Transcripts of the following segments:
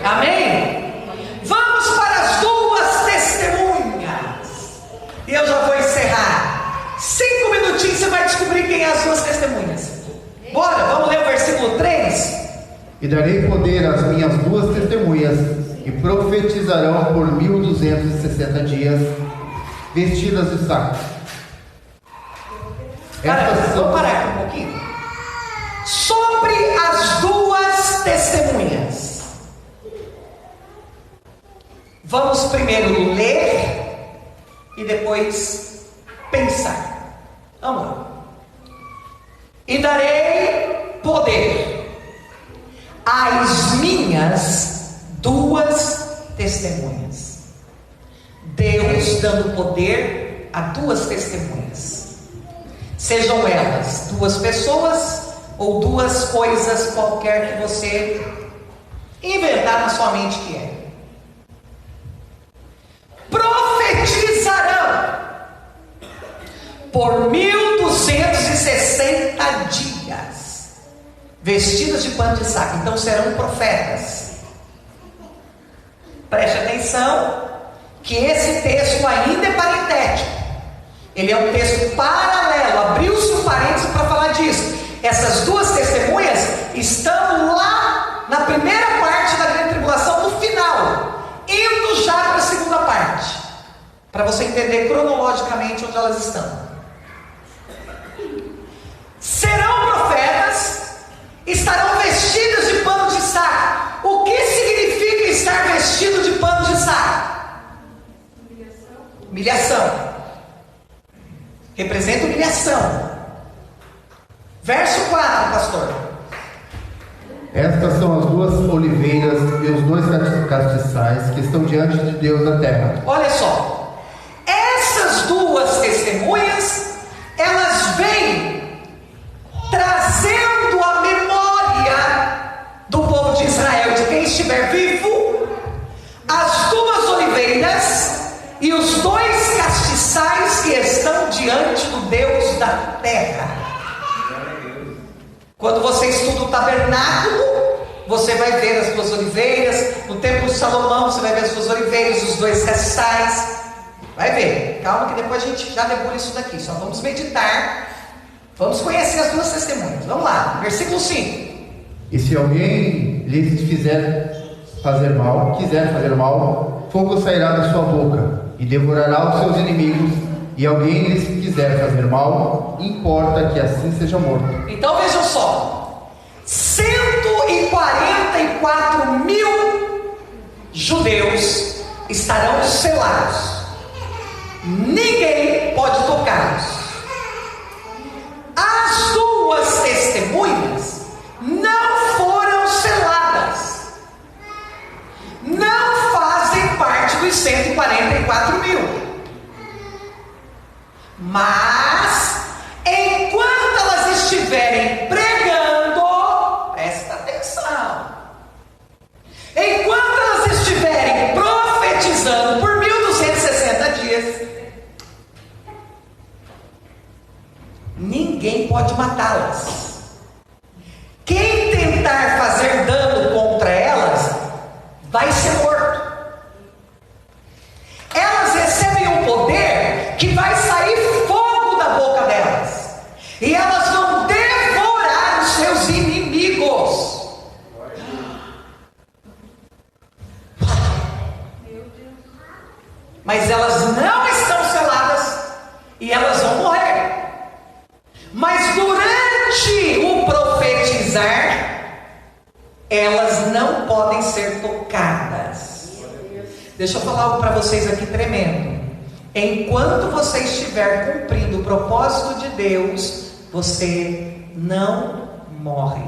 Amém? Vamos para as duas testemunhas. E eu já vou encerrar. 5 minutinhos você vai descobrir quem é as duas testemunhas. Bora, vamos ler o versículo 3. E darei poder às minhas duas testemunhas, e profetizarão por 1260 dias, vestidas de saco. Vamos parar aqui um pouquinho. Sobre as duas testemunhas, vamos primeiro ler e depois pensar. Vamos lá. E darei poder às minhas duas testemunhas. Deus dando poder a duas testemunhas. Sejam elas duas pessoas ou duas coisas qualquer que você inventar na sua mente que é. Profetizarão por 1260 dias, vestidas de pano de saco. Então serão profetas. Preste atenção que esse texto ainda é parentético. Ele é um texto paralelo. Abriu-se um parênteses para falar disso. Essas duas testemunhas estão lá na primeira parte da grande tribulação, no final, indo já para a segunda parte, para você entender cronologicamente onde elas estão. Serão profetas, estarão vestidas de pano de saco. O que significa estar vestido de pano de saco? Humilhação. Representa humilhação. Verso 4, pastor. Estas são as duas oliveiras e os dois castiçais que estão diante de Deus na terra. Olha só, essas duas testemunhas, elas vêm trazendo a memória do povo de Israel, de quem estiver vivo, as duas oliveiras e os dois castiçais que estão diante do Deus da terra. Quando você estuda o tabernáculo, você vai ver as duas oliveiras. No templo de Salomão, você vai ver as duas oliveiras, os dois castiçais. Vai ver, calma que depois a gente já debulha isso daqui. Só vamos meditar, vamos conhecer as duas testemunhas. Vamos lá, versículo 5. E se alguém lhes quiser fazer mal, fogo sairá da sua boca e devorará os seus inimigos. E alguém lhes quiser fazer mal, importa que assim seja morto. Então vejam só, 144 mil judeus estarão selados. Ninguém pode tocá-los. As duas testemunhas não foram seladas, não fazem parte dos 144 mil. Mas, enquanto elas estiverem pregando, presta atenção, enquanto elas estiverem profetizando por 1260 dias, ninguém pode matá-las. Quem tentar fazer dano contra elas, vai ser morto. Elas recebem um poder que vai sair fogo da boca delas, e elas vão devorar os seus inimigos. Mas elas não estão seladas e elas vão morrer. Mas durante o profetizar, elas não podem ser tocadas. Deixa eu falar algo para vocês aqui tremendo. Enquanto você estiver cumprindo o propósito de Deus, você não morre.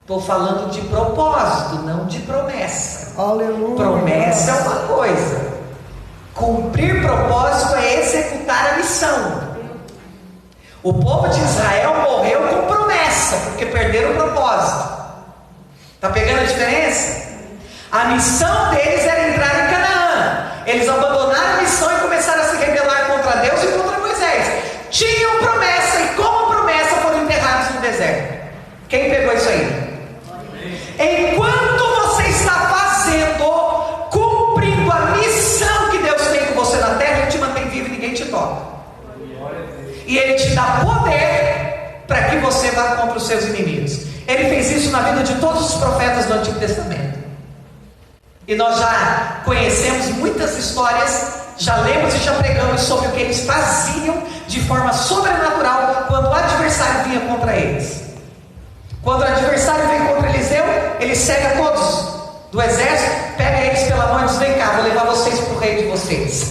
Estou falando de propósito, não de promessa. Aleluia. Promessa é uma coisa, cumprir propósito é executar a missão. O povo de Israel morreu com promessa, porque perderam o propósito. Está pegando a diferença? A missão deles era entrar em Canaã. Eles abandonaram a missão e começaram a se rebelar contra Deus e contra Moisés. Tinham promessa e como promessa foram enterrados no deserto. Quem pegou isso aí? dá poder para que você vá contra os seus inimigos. Ele fez isso na vida de todos os profetas do Antigo Testamento. E nós já conhecemos muitas histórias, já lemos e já pregamos sobre o que eles faziam de forma sobrenatural quando o adversário vinha contra eles. Quando o adversário vem contra Eliseu, ele cega todos do exército, pega eles pela mão e diz: vem cá, vou levar vocês para o rei de vocês.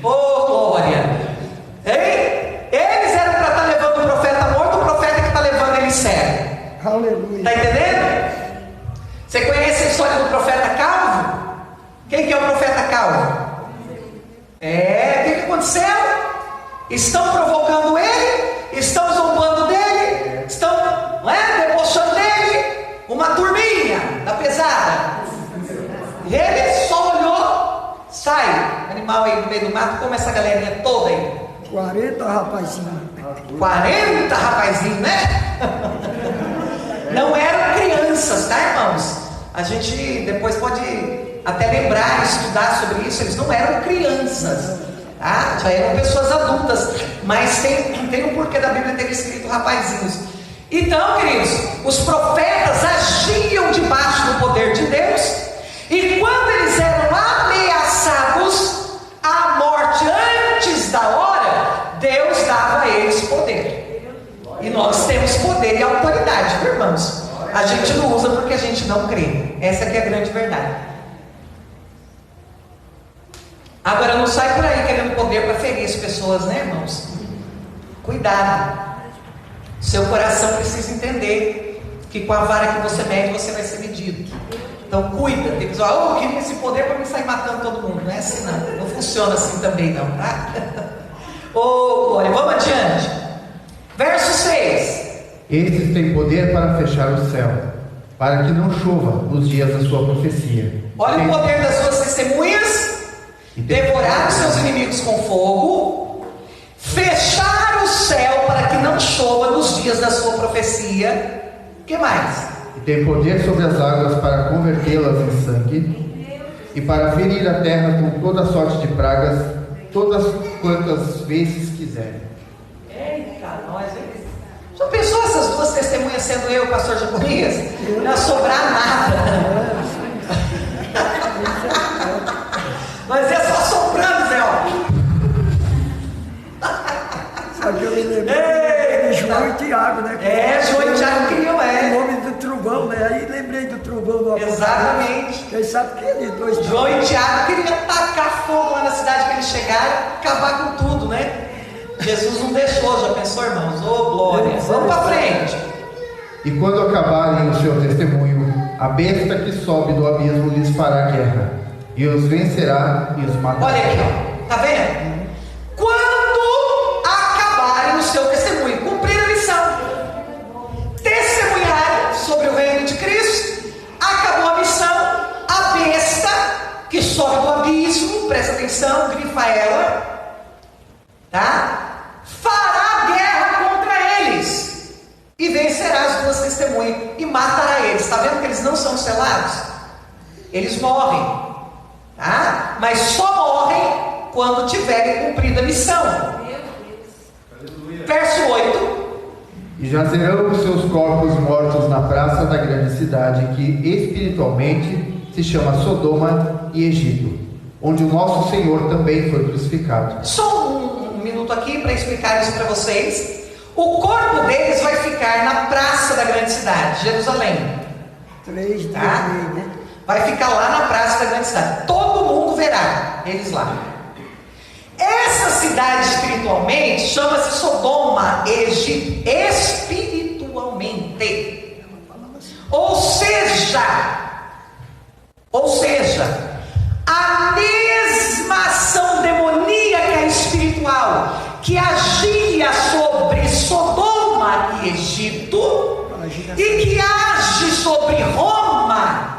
Oh, glória! Hein? Eles eram para estar levando o profeta morto, o profeta que está levando ele cego. Aleluia. Está entendendo? Você conhece a história do profeta calvo? Quem que é o profeta calvo? O que aconteceu? Estão provocando ele, estão zombando dele, estão debochando dele, uma turminha da pesada. E ele só olhou, sai, animal aí no meio do mato, como essa galerinha toda aí. 40 rapazinhos. 40 rapazinhos, né? Não eram crianças, tá, irmãos? A gente depois pode até lembrar, estudar sobre isso. Eles não eram crianças, tá? Já eram pessoas adultas, mas tem um porquê da Bíblia ter escrito rapazinhos. Então, queridos, os profetas agiam debaixo do poder de Deus, e quando eles eram ameaçados à morte antes da hora, Deus dava a eles poder. E nós temos poder e autoridade, viu, irmãos? A gente não usa porque a gente não crê. Essa que é a grande verdade. Agora, não sai por aí querendo poder para ferir as pessoas, né, irmãos? Cuidado. Seu coração precisa entender que com a vara que você mede, você vai ser medido. Então cuida. Tem que dizer: eu queria esse poder para me sair matando todo mundo. Não é assim não. Não funciona assim também não, tá? Glória. Vamos adiante. Verso 6. Estes têm poder para fechar o céu, para que não chova nos dias da sua profecia. Olha o poder das suas testemunhas: devorar os seus inimigos com fogo, fechar o céu para que não chova nos dias da sua profecia. O que mais? E tem poder sobre as águas para convertê-las em sangue, e para ferir a terra com toda sorte de pragas, todas quantas vezes quiserem. Eita, nós, já pensou essas duas testemunhas sendo eu e o pastor Jaconias? Não ia sobrar nada. Nós ia só soprando, Zé, ó. Sabe que eu me lembrei de João e Tiago, né? João e Tiago queriam, O nome do trovão, né? Aí lembrei do trovão do Apocalipse. Exatamente. Quem sabe que eles dois... João e Tiago queriam tacar fogo lá na cidade que eles chegaram, acabar com tudo, né? Jesus não deixou, já pensou, irmãos? Ô, glória! Vamos para frente. E quando acabarem o seu testemunho, a besta que sobe do abismo lhes fará guerra, e os vencerá e os matará. Olha aqui, ó. Tá vendo? Quando acabarem o seu testemunho, cumprir a missão, testemunhar sobre o reino de Cristo, acabou a missão, a besta que sobe do abismo, presta atenção, grifa ela, tá? Fará guerra contra eles e vencerá as duas testemunhas e matará eles. Está vendo que eles não são selados? Eles morrem, tá? Mas só morrem quando tiverem cumprido a missão. Verso 8. E jazerão os seus corpos mortos na praça da grande cidade, que espiritualmente se chama Sodoma e Egito, onde o nosso Senhor também foi crucificado. Só um minuto aqui para explicar isso para vocês. O corpo deles vai ficar na praça da grande cidade, Jerusalém. 3 dias, Tá? né? Vai ficar lá na praça da grande cidade. Todo mundo verá eles lá. Essa cidade espiritualmente chama-se Sodoma, Egito. Espiritualmente. Ou seja, a mesma ação demoníaca espiritual que agia sobre Sodoma e Egito e que age sobre Roma.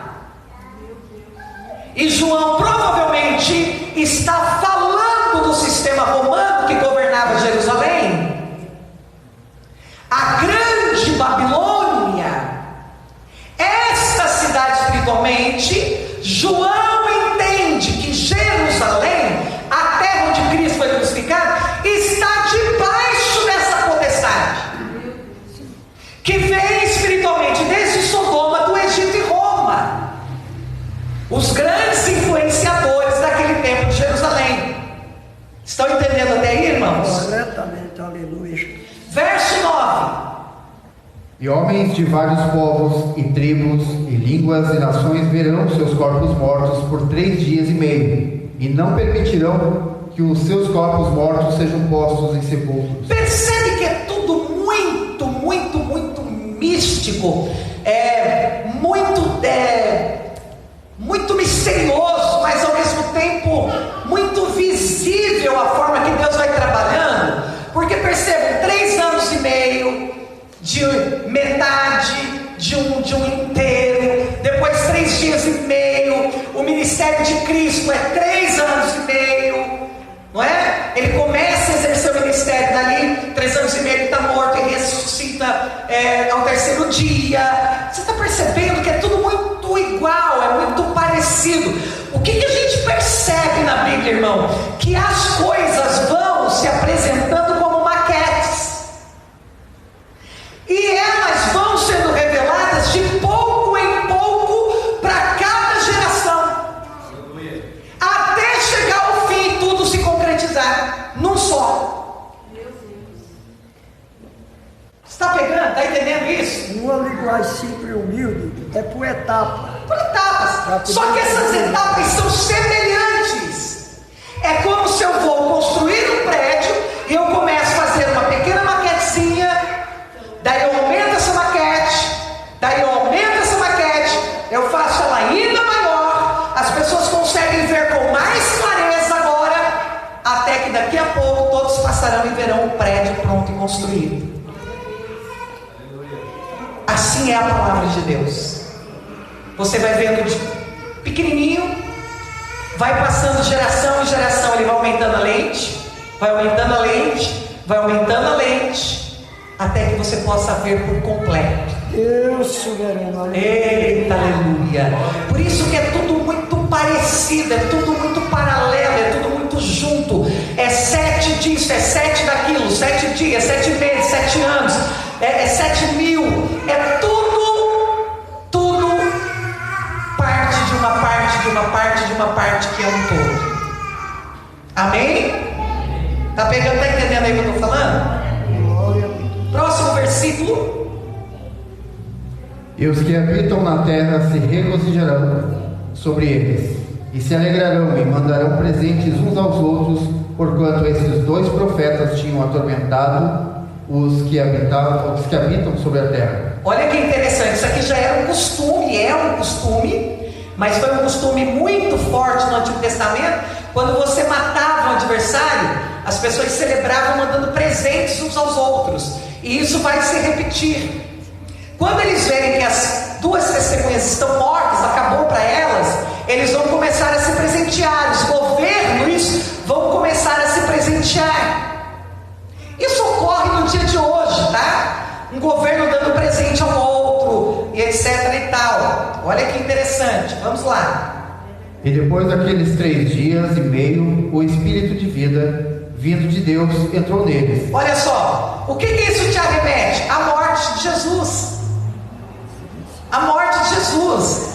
E João provavelmente está falando do sistema romano que governava Jerusalém. A grande Babilônia. Esta cidade espiritualmente, João entende que Jerusalém, a terra onde Cristo foi crucificado, está debaixo que vem espiritualmente desde Sodoma, do Egito e Roma, os grandes influenciadores daquele tempo de Jerusalém. Estão entendendo até aí, irmãos? Corretamente, aleluia. Verso 9: E homens de vários povos e tribos e línguas e nações verão seus corpos mortos por 3 dias e meio, e não permitirão que os seus corpos mortos sejam postos em sepulcros. Percebe que é tudo muito, muito, muito místico, muito misterioso, mas ao mesmo tempo muito visível a forma que Deus vai trabalhando. Porque percebam, 3 anos e meio de metade de um inteiro, depois 3 dias e meio. O ministério de Cristo é 3 anos e meio, não é? Ele começa a exercer o ministério dali, 3 anos e meio ele está morto e ressuscita ao 3º dia. Você está percebendo que é tudo muito igual, é muito parecido. O que a gente percebe na Bíblia, irmão? Que as coisas vão se apresentando como maquetes, e elas vão sendo reveladas de pouco em pouco para cada geração, até chegar ao fim e tudo se concretizar num só. Está pegando? Está entendendo isso? Uma linguagem simples e humilde é por etapa. Por etapas. Só que essas etapas são semelhantes. É como se eu vou construir um prédio e eu começo a fazer uma pequena maquetezinha, daí eu aumento essa maquete, daí eu aumento essa maquete, eu faço ela ainda maior, as pessoas conseguem ver com mais clareza agora, até que daqui a pouco todos passarão e verão o prédio pronto e construído. Assim é a palavra de Deus. Você vai vendo de pequenininho, vai passando geração em geração, ele vai aumentando a lente, vai aumentando a lente, vai aumentando a lente, até que você possa ver por completo. Deus soberano. Eita, aleluia. Por isso que é tudo muito parecido, é tudo muito paralelo, é tudo muito junto. É 7 disso, é 7 daquilo, 7 dias, 7 meses, 7 anos, é 7.000, é tudo parte de uma parte que é um todo. Amém? Tá pegando, tá entendendo aí o que eu estou falando? Próximo versículo. E os que habitam na terra se regozijarão sobre eles, e se alegrarão e mandarão presentes uns aos outros, porquanto esses 2 profetas tinham atormentado os que habitam sobre a terra. Olha que interessante, isso aqui já era um costume, mas foi um costume muito forte no Antigo Testamento. Quando você matava um adversário, as pessoas celebravam mandando presentes uns aos outros, e isso vai se repetir. Quando eles verem que as 2 testemunhas estão mortas, acabou para elas, eles vão começar a se presentear, os governos vão começar a se presentear. Isso ocorre no dia de hoje, tá? Um governo dando presente ao outro, e etc e tal. Olha que interessante, vamos lá. E depois daqueles 3 dias e meio, o Espírito de vida, vindo de Deus, entrou neles. Olha só, o que isso te arremete? A morte de Jesus. A morte de Jesus.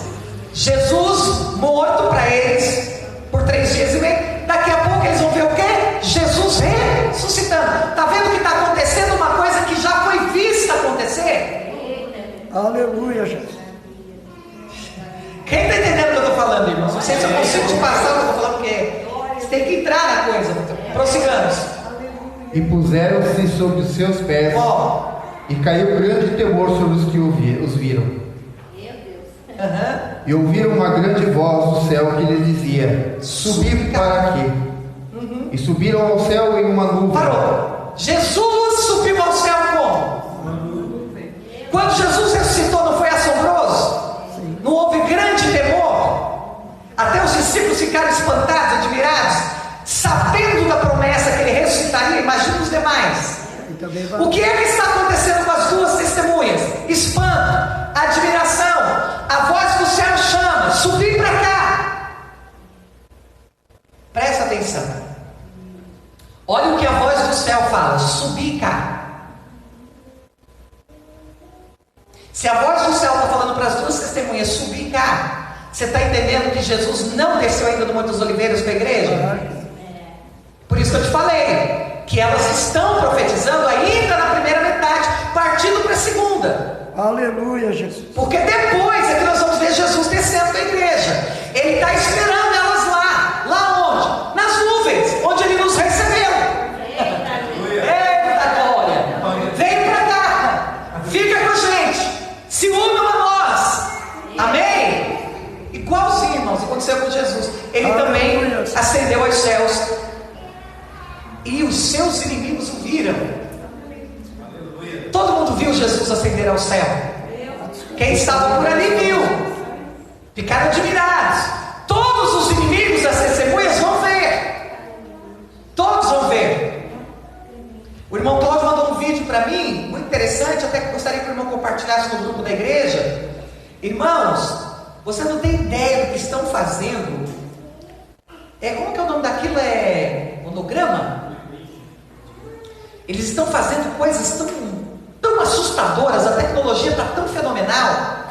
Jesus morto para eles por 3 dias e meio. Daqui a pouco eles vão ver o quê? Jesus ressuscitando. Está vendo que está acontecendo uma coisa que já foi vista acontecer? Aleluia, Jesus. Quem está entendendo o que eu estou falando, irmãos? Não sei se eu consigo te passar o que eu estou falando, porque você tem que entrar na coisa. Prossigamos. E puseram-se sobre os seus pés, e caiu grande temor sobre os que os viram. E ouviram uma grande voz do céu que lhes dizia: subi para aqui. E subiram ao céu em uma nuvem. Parou. Jesus subiu ao céu como? Quando Jesus ressuscitou, não foi assombroso? Não houve grande temor? Até os discípulos ficaram espantados, admirados, sabendo da promessa que ele ressuscitaria. Imagina os demais. O que é que está acontecendo com as 2 testemunhas? Espanto, admiração. A voz do céu chama: subi para cá. Presta atenção. Olha o que a voz do céu fala: subi cá. Se a voz do céu está falando para as duas testemunhas subir cá, você está entendendo que Jesus não desceu ainda do Monte das Oliveiras para a igreja? Por isso que eu te falei que elas estão profetizando ainda na primeira metade, partindo para a segunda. Aleluia, Jesus. Porque depois é que nós vamos ver Jesus descendo da igreja. Ele está esperando elas lá. Lá onde? Nas nuvens, onde Ele nos recebeu. Eita glória! Vem para cá, fica com a gente, se unam a nós. Amém? Igualzinho, irmãos, aconteceu com Jesus. Ele também ascendeu aos céus e os seus inimigos o viram. Todo mundo viu Jesus ascender ao céu. Quem estava por ali viu. Ficaram admirados. Todos os inimigos das testemunhas vão ver. Todos vão ver. O irmão Cláudio mandou um vídeo para mim, muito interessante, até que gostaria que o irmão compartilhasse no grupo da igreja. Irmãos, você não tem ideia do que estão fazendo. Como que é o nome daquilo? É monograma? Eles estão fazendo coisas tão assustadoras, a tecnologia está tão fenomenal,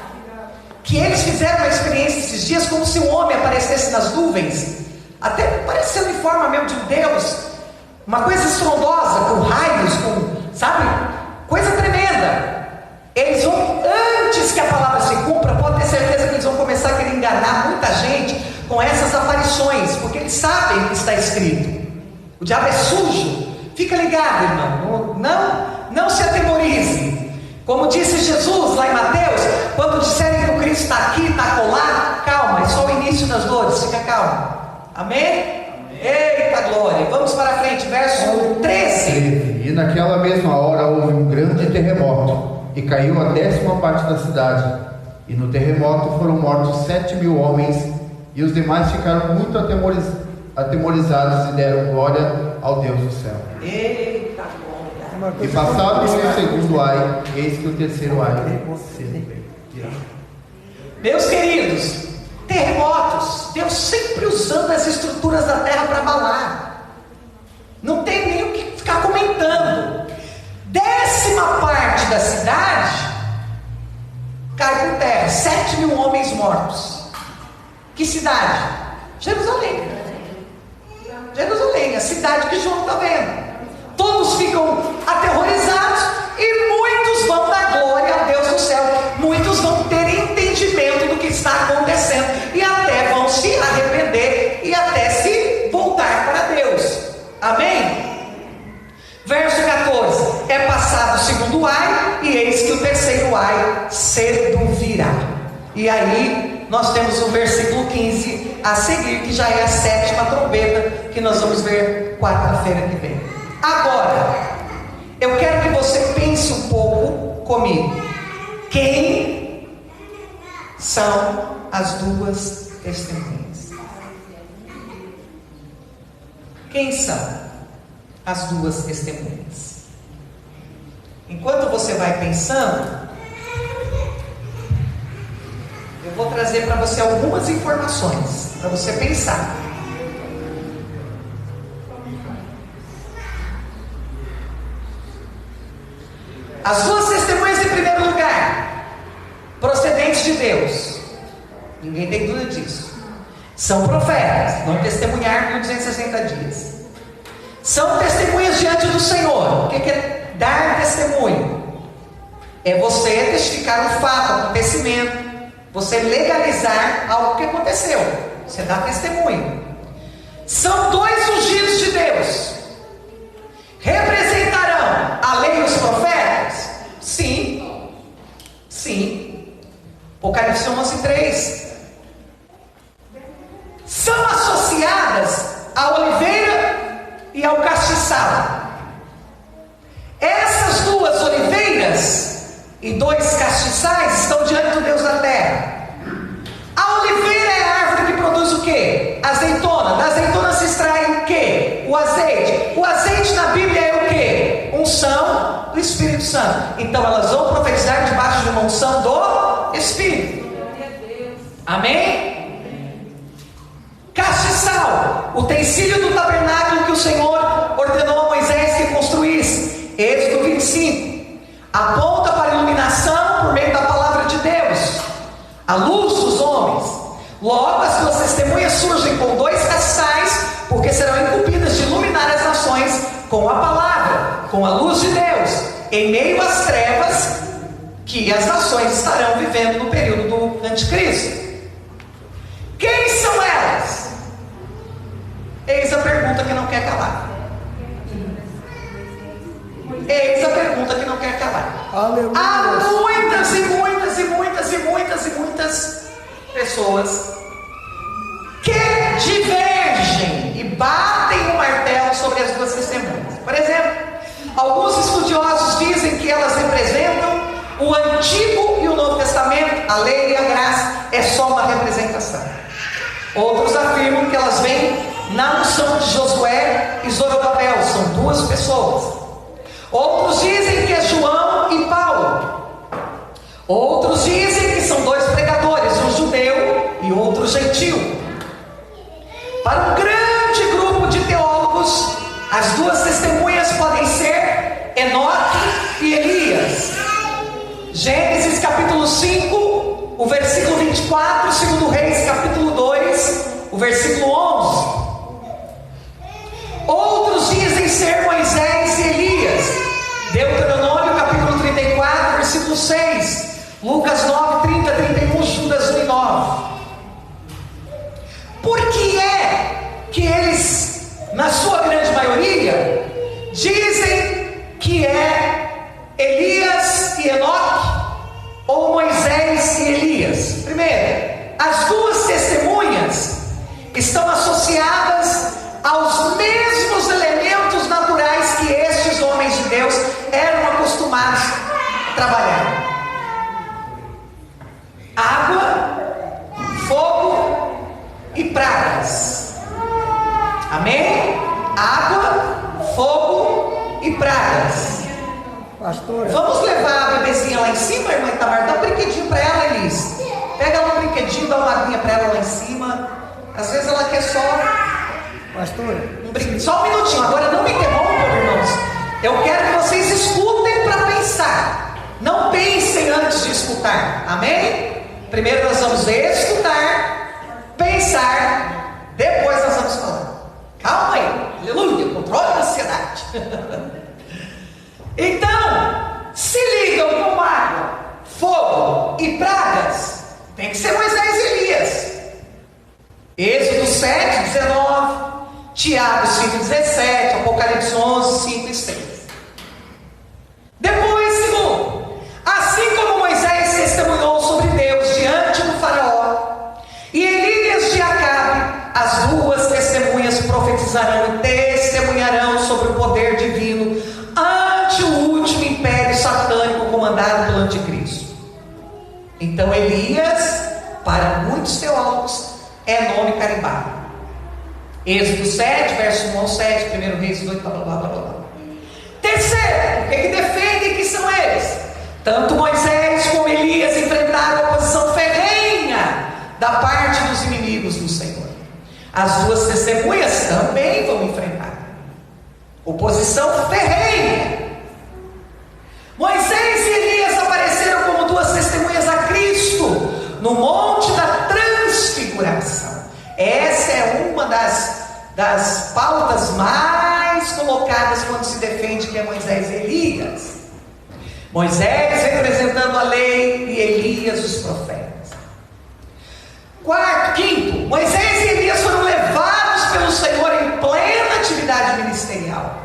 que eles fizeram uma experiência esses dias como se um homem aparecesse nas nuvens, até parecia o uniforme mesmo de um Deus, uma coisa estrondosa, com raios, sabe? Coisa tremenda. Eles vão, antes que a palavra se cumpra, pode ter certeza que eles vão começar a querer enganar muita gente com essas aparições, porque eles sabem o que está escrito. O diabo é sujo. Fica ligado, irmão, não se atemorize. Como disse Jesus lá em Mateus, quando disserem que o Cristo está aqui, está acolá, calma, é só o início das dores, fica calmo. Amém? Eita glória, vamos para frente, verso 13. E naquela mesma hora houve um grande terremoto, e caiu a 10ª parte da cidade, e no terremoto foram mortos 7.000 homens, e os demais ficaram muito atemorizados e deram glória ao Deus do céu. Eita glória. E passado o segundo ai, eis que o terceiro ai virá. Meus queridos, terremotos, Deus sempre usando as estruturas da terra para abalar. Não tem nem o que ficar comentando. 10ª parte da cidade cai por terra, 7.000 homens mortos. Que cidade? Jerusalém, a cidade que João está vendo. Todos ficam aterrorizados e muitos vão dar glória a Deus do céu. Muitos vão ter entendimento do que está acontecendo e até vão se arrepender e até se voltar para Deus. Amém? Verso 14: é passado o segundo ai, e eis que o terceiro ai cedo virá. E aí nós temos o versículo 15 a seguir, que já é a 7ª trombeta, que nós vamos ver quarta-feira que vem. Agora, eu quero que você pense um pouco comigo. Quem são as duas testemunhas? Quem são as duas testemunhas? Enquanto você vai pensando, eu vou trazer para você algumas informações, para você pensar. As duas testemunhas, em primeiro lugar, procedentes de Deus, ninguém tem dúvida disso. São profetas, vão testemunhar 1260 dias. São testemunhas diante do Senhor. O que é dar testemunho? É você testificar um fato, um acontecimento, você legalizar algo que aconteceu. Você dá testemunho. São dois ungidos de Deus. Representarão a lei e os profetas? Sim. Apocalipse 11:3. São associadas à oliveira e ao castiçal. Essas duas oliveiras e dois castiçais estão diante do Deus da terra. A oliveira é a árvore que produz o quê? Azeitona. Da azeitona se extrai o quê? O azeite. O azeite na Bíblia é o quê? Unção do Espírito Santo. Então elas vão profetizar debaixo de uma unção do Espírito. Amém? Castiçal, utensílio do tabernáculo que o Senhor ordenou a Moisés que construísse. Êxodo 25. Aponta para a iluminação por meio da palavra à luz dos homens. Logo, as suas testemunhas surgem com 2 castiçais, porque serão incumbidas de iluminar as nações com a palavra, com a luz de Deus, em meio às trevas que as nações estarão vivendo no período do anticristo. Quem são elas? Eis a pergunta que não quer calar. Eis a pergunta que não quer calar. Aleluia. Há muitas e muitas e muitas e muitas e muitas pessoas que divergem e batem o martelo sobre as duas testemunhas. Por exemplo, alguns estudiosos dizem que elas representam o Antigo e o Novo Testamento, a lei e a graça é só uma representação. Outros afirmam que elas vêm na unção de Josué e Zorobabel, são 2 pessoas. Outros dizem que é João e Paulo. Outros dizem que são 2 pregadores, um judeu e outro gentil. Para um grande grupo de teólogos, as 2 testemunhas podem ser Enoque e Elias. Gênesis capítulo 5, o versículo 24, 2 Reis capítulo 2, o versículo 11. Outros dizem ser Moisés e Elias. Deuteronômio capítulo 34, versículo 6. Lucas 9, 30, 31, Judas 1 e 9. Por que é que eles, na sua grande maioria, dizem que é Elias e Enoque ou Moisés e Elias? Primeiro, as 2 testemunhas estão associadas aos mesmos elementos naturais que estes homens de Deus eram acostumados a trabalhar: água, fogo e pragas. Amém? Água, fogo e pragas. Pastora. Vamos levar a bebezinha lá em cima, irmã Itamar? Dá um brinquedinho para ela, Elis. Pega um brinquedinho, dá uma aguinha para ela lá em cima. Às vezes ela quer só Pastora. um brinquedinho. Só um minutinho, agora não me interrompam, irmãos. Eu quero que vocês escutem para pensar. Não pensem antes de escutar. Amém? Primeiro nós vamos escutar, pensar, depois nós vamos falar. Calma aí, aleluia, controle a ansiedade. Então, se ligam com água, fogo e pragas, tem que ser Moisés e Elias. Êxodo 7, 19, Tiago 5, 17, Apocalipse 11, 5 e 6. Depois, segundo, assim como Moisés testemunhou sobre Deus diante do faraó, e Elias de Acabe, as 2 testemunhas profetizarão e testemunharão sobre o poder divino ante o último império satânico comandado pelo anticristo. Então Elias, para muitos teólogos, é nome carimbado. Êxodo 7, verso 1 ao 7, 1 Reis 8, blá blá blá blá blá. Terceiro, o que defendem que são eles? Tanto Moisés como Elias enfrentaram a oposição ferrenha da parte dos inimigos do Senhor. As 2 testemunhas também vão enfrentar oposição ferrenha. Moisés e Elias apareceram como 2 testemunhas a Cristo no Monte da Transfiguração. Essa é uma das pautas mais colocadas quando se defende que é Moisés e Elias. Moisés representando a lei e Elias os profetas. Quarto, quinto, Moisés e Elias foram levados pelo Senhor em plena atividade ministerial.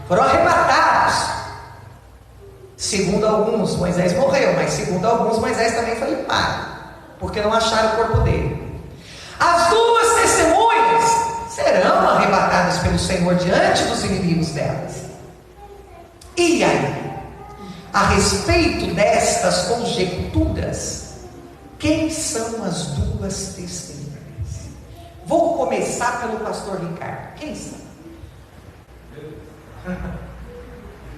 Foram arrebatados. Segundo alguns, Moisés morreu, mas segundo alguns, Moisés também foi limpado, porque não acharam o corpo dele. As 2 testemunhas serão arrebatadas pelo Senhor diante dos inimigos delas. E aí, a respeito destas conjecturas, quem são as 2 testemunhas? Vou começar pelo pastor Ricardo. Quem são?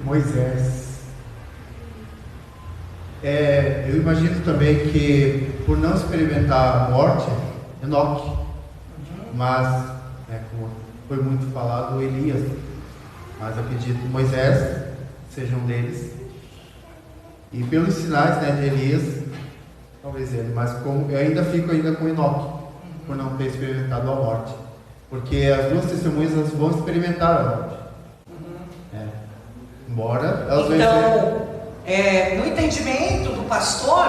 Moisés. Eu imagino também que, por não experimentar a morte, Enoque, mas, como foi muito falado, Elias, mas acredito que Moisés seja um deles. E pelos sinais de Elias, Talvez ele, mas eu ainda fico com Enoque, por não ter experimentado a morte. Porque as duas testemunhas elas vão experimentar a morte. Embora elas então, no entendimento do pastor,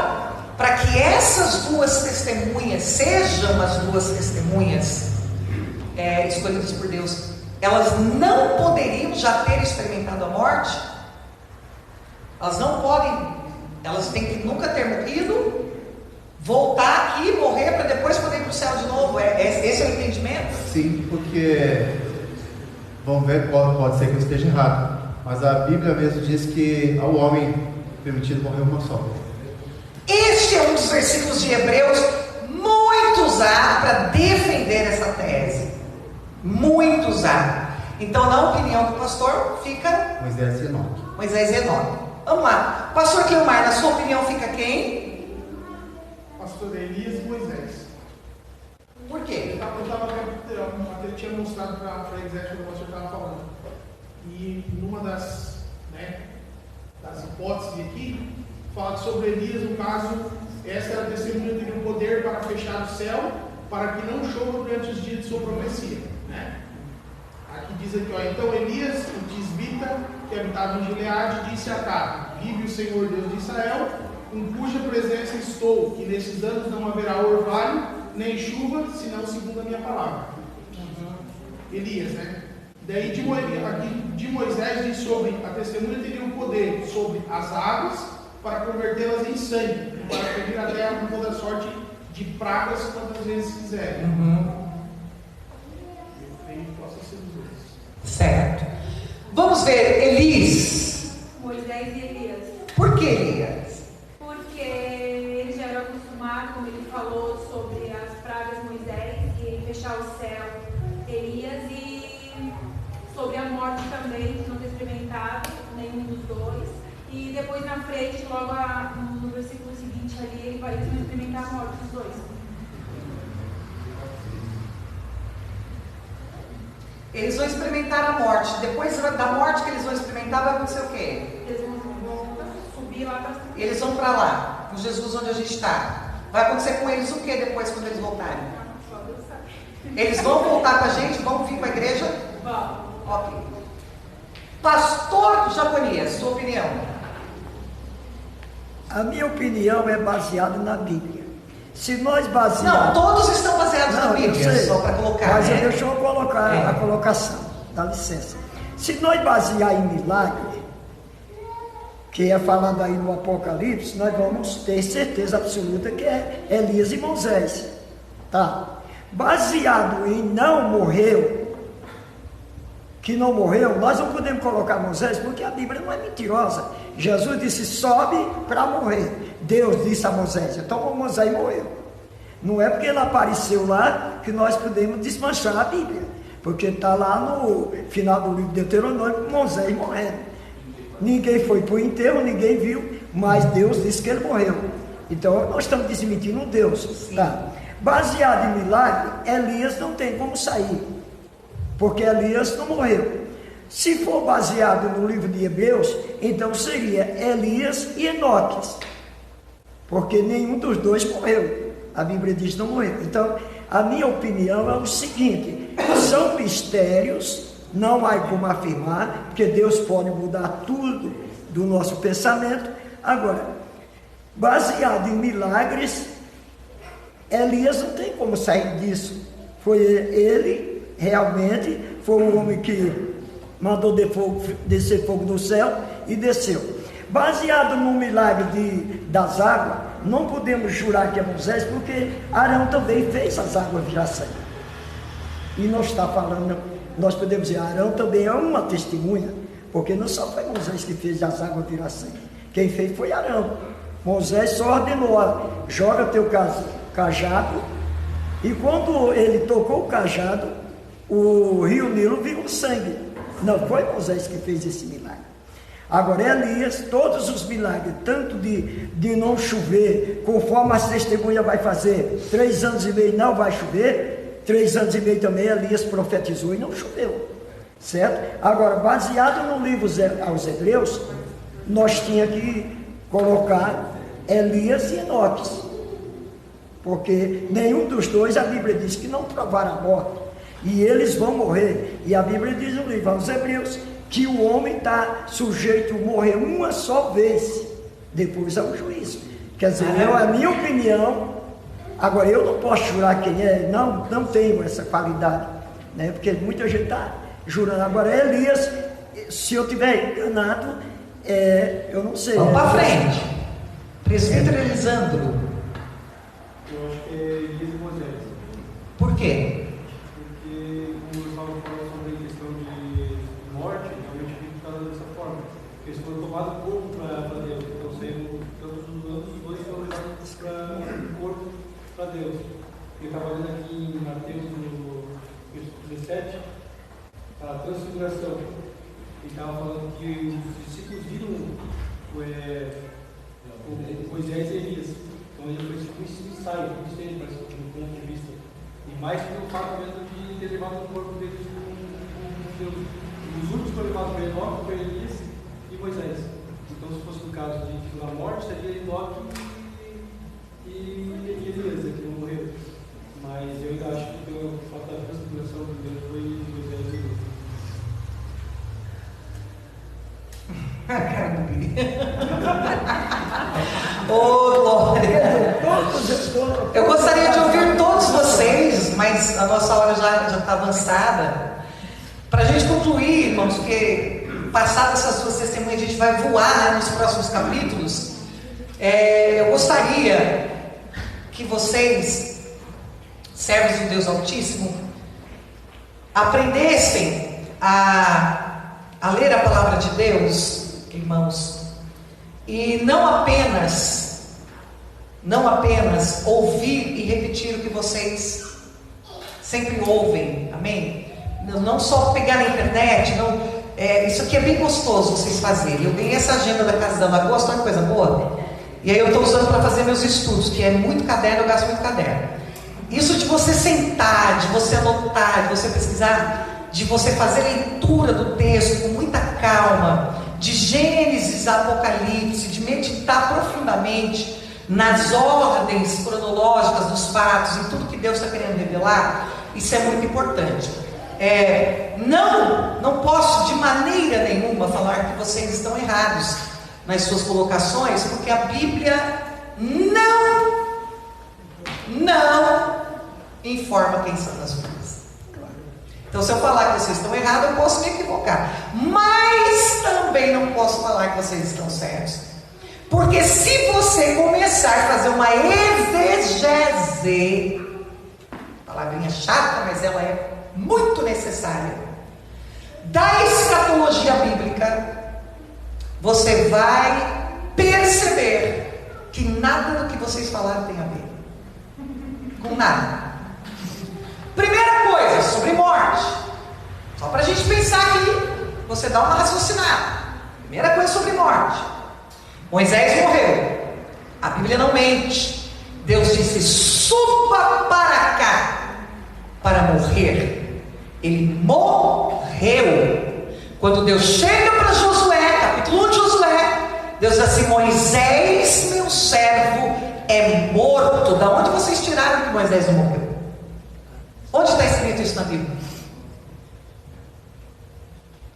para que essas duas testemunhas sejam as duas testemunhas escolhidas por Deus, elas não poderiam já ter experimentado a morte. Elas não podem, elas têm que nunca ter morrido, voltar aqui, morrer, para depois poder ir para o céu de novo. Esse é o entendimento? Sim, porque vamos ver, pode ser que eu esteja errado, mas a Bíblia mesmo diz que ao homem permitido morrer uma só. Este é um dos versículos de Hebreus muito usado para defender essa tese. Muito usado. Então, na opinião do pastor, fica Moisés e Enoque. Moisés e Enoque. Vamos lá. Pastor Cleomar, na sua opinião, fica quem? Pastor Elias e Moisés. Por quê? Eu tinha mostrado para a Elisete quando o pastor estava falando. E numa das hipóteses aqui, fala que sobre Elias, no caso, essa era a testemunha que tem o poder para fechar o céu, para que não chova durante os dias de sua profecia. Né? Aqui diz aqui, então Elias, o tisbita, que habitava em Gileade, disse a Acabe: vive o Senhor Deus de Israel, em cuja presença estou, que nesses anos não haverá orvalho, nem chuva, senão segundo a minha palavra. Elias, né? Daí de Moisés diz sobre a testemunha teria o poder sobre as águas para convertê-las em sangue, para ferir a terra com toda sorte de pragas quantas vezes quiserem. Eu creio que possa ser os dois. Certo. Vamos ver, Elis. Moisés e Elias. Por que Elias? Porque eles já eram acostumados, como ele falou sobre as pragas, Moisés, e fechar o céu, Elias, e sobre a morte também, que não ter experimentado nenhum dos dois. E depois na frente, logo no versículo seguinte ali, eles vão experimentar a morte dos dois. Eles vão experimentar a morte. Depois da morte que eles vão experimentar, vai acontecer o quê? Eles vão subir lá para... Eles vão para lá, com Jesus onde a gente está. Vai acontecer com eles o que depois, quando eles voltarem? Só Deus sabe. Eles vão voltar com a gente? Vão vir para a igreja? Vão. Ok. Pastor Jaconias, sua opinião? A minha opinião é baseada na Bíblia. Se nós Não, basearmos... todos estão baseados na Bíblia, só para colocar, mas né? deixa eu colocar a colocação, dá licença. Se nós basear em milagre, que é falando aí no Apocalipse, nós vamos ter certeza absoluta que é Elias e Moisés. Tá? Baseado em não morreu, que não morreu, nós não podemos colocar Moisés, porque a Bíblia não é mentirosa. Jesus disse, sobe para morrer. Deus disse a Moisés, então Moisés morreu. Não é porque ele apareceu lá que nós podemos desmanchar a Bíblia, porque está lá no final do livro de Deuteronômio, Moisés morrendo. Ninguém foi para o enterro, ninguém viu, mas Deus disse que ele morreu. Então nós estamos desmentindo Deus. Tá? Baseado em milagre, Elias não tem como sair, porque Elias não morreu. Se for baseado no livro de Hebreus, então seria Elias e Enoque, porque nenhum dos dois morreu. A Bíblia diz que não morreu. Então, a minha opinião é o seguinte: são mistérios, não há como afirmar, porque Deus pode mudar tudo do nosso pensamento. Agora, baseado em milagres, Elias não tem como sair disso. Foi ele, realmente, foi o homem que mandou descer fogo do céu e desceu. Baseado no milagre das águas, não podemos jurar que é Moisés, porque Arão também fez as águas virar sangue. E não está falando, nós podemos dizer, Arão também é uma testemunha, porque não só foi Moisés que fez as águas virar sangue. Quem fez foi Arão. Moisés só ordenou, olha, joga teu cajado, e quando ele tocou o cajado, o rio Nilo virou sangue. Não foi Moisés que fez esse milagre. Agora Elias, todos os milagres, tanto de não chover, conforme as testemunhas vai fazer, 3 anos e meio não vai chover, 3 anos e meio também Elias profetizou e não choveu, certo? Agora, baseado no livro aos Hebreus, nós tínhamos que colocar Elias e Enoque, porque nenhum dos dois, a Bíblia diz que não provaram a morte, e eles vão morrer. E a Bíblia diz no livro aos Hebreus que o homem está sujeito a morrer uma só vez, depois ao juízo. Quer dizer, a minha opinião, agora eu não posso jurar quem é, não tenho essa qualidade, né? Porque muita gente está jurando. Agora Elias, se eu tiver enganado, eu não sei. Vamos para frente. Presbítero Elisandro. Eu acho que é Elias e Moisés. Por quê? Porque, como eu estava falando sobre a questão de morte, realmente a gente está dessa forma. Eles foram tomados o corpo para Deus. Então, sendo todos os anos, os dois foram levados para o corpo para Deus. Eu estava lendo aqui em Mateus, no 17, a transfiguração. Ele estava falando que os discípulos viram Moisés e Elias. Então ele foi tipo um ensaio, um mistério, parece que do ponto de vista. E mais pelo fato mesmo de ter levado o corpo deles com Deus. Os últimos foram levados para Enoque, foi Elias e Moisés. Então, se fosse no caso de da morte, seria Enoque e Elias, que não morreram. Mas eu ainda acho que pela falta da transfiguração de Deus foi Moisés e Elias. Oh, glória! Eu gostaria de ouvir todos vocês, mas a nossa hora já está avançada. Para a gente concluir, irmãos, porque passadas essas suas testemunhas, a gente vai voar, né, nos próximos capítulos. Eu gostaria que vocês, servos do Deus Altíssimo, aprendessem a ler a palavra de Deus, irmãos, e não apenas ouvir e repetir o que vocês sempre ouvem, amém? Não só pegar na internet, isso aqui é bem gostoso vocês fazerem. Eu ganhei essa agenda da Casa da Lagoa, olha que coisa boa, e aí eu estou usando para fazer meus estudos, que é muito caderno, eu gasto muito caderno. Isso de você sentar, de você anotar, de você pesquisar, de você fazer leitura do texto com muita calma, de Gênesis a Apocalipse, de meditar profundamente nas ordens cronológicas dos fatos, em tudo que Deus está querendo revelar, isso é muito importante. Não posso de maneira nenhuma falar que vocês estão errados nas suas colocações, porque a Bíblia não informa quem são as vidas. Então, se eu falar que vocês estão errados, eu posso me equivocar, mas também não posso falar que vocês estão certos, porque se você começar a fazer uma exegese, palavrinha chata, mas ela é muito necessária, da escatologia bíblica, você vai perceber que nada do que vocês falaram tem a ver com nada. Primeira coisa, sobre morte, só para a gente pensar aqui, você dá uma raciocinada. Primeira coisa sobre morte: Moisés morreu, a Bíblia não mente. Deus disse: suba para cá para morrer. Ele morreu. Quando Deus chega para Josué, capítulo 1 de Josué, Deus diz assim: Moisés, meu servo, é morto. Da onde vocês tiraram que Moisés não morreu? Onde está escrito isso na Bíblia?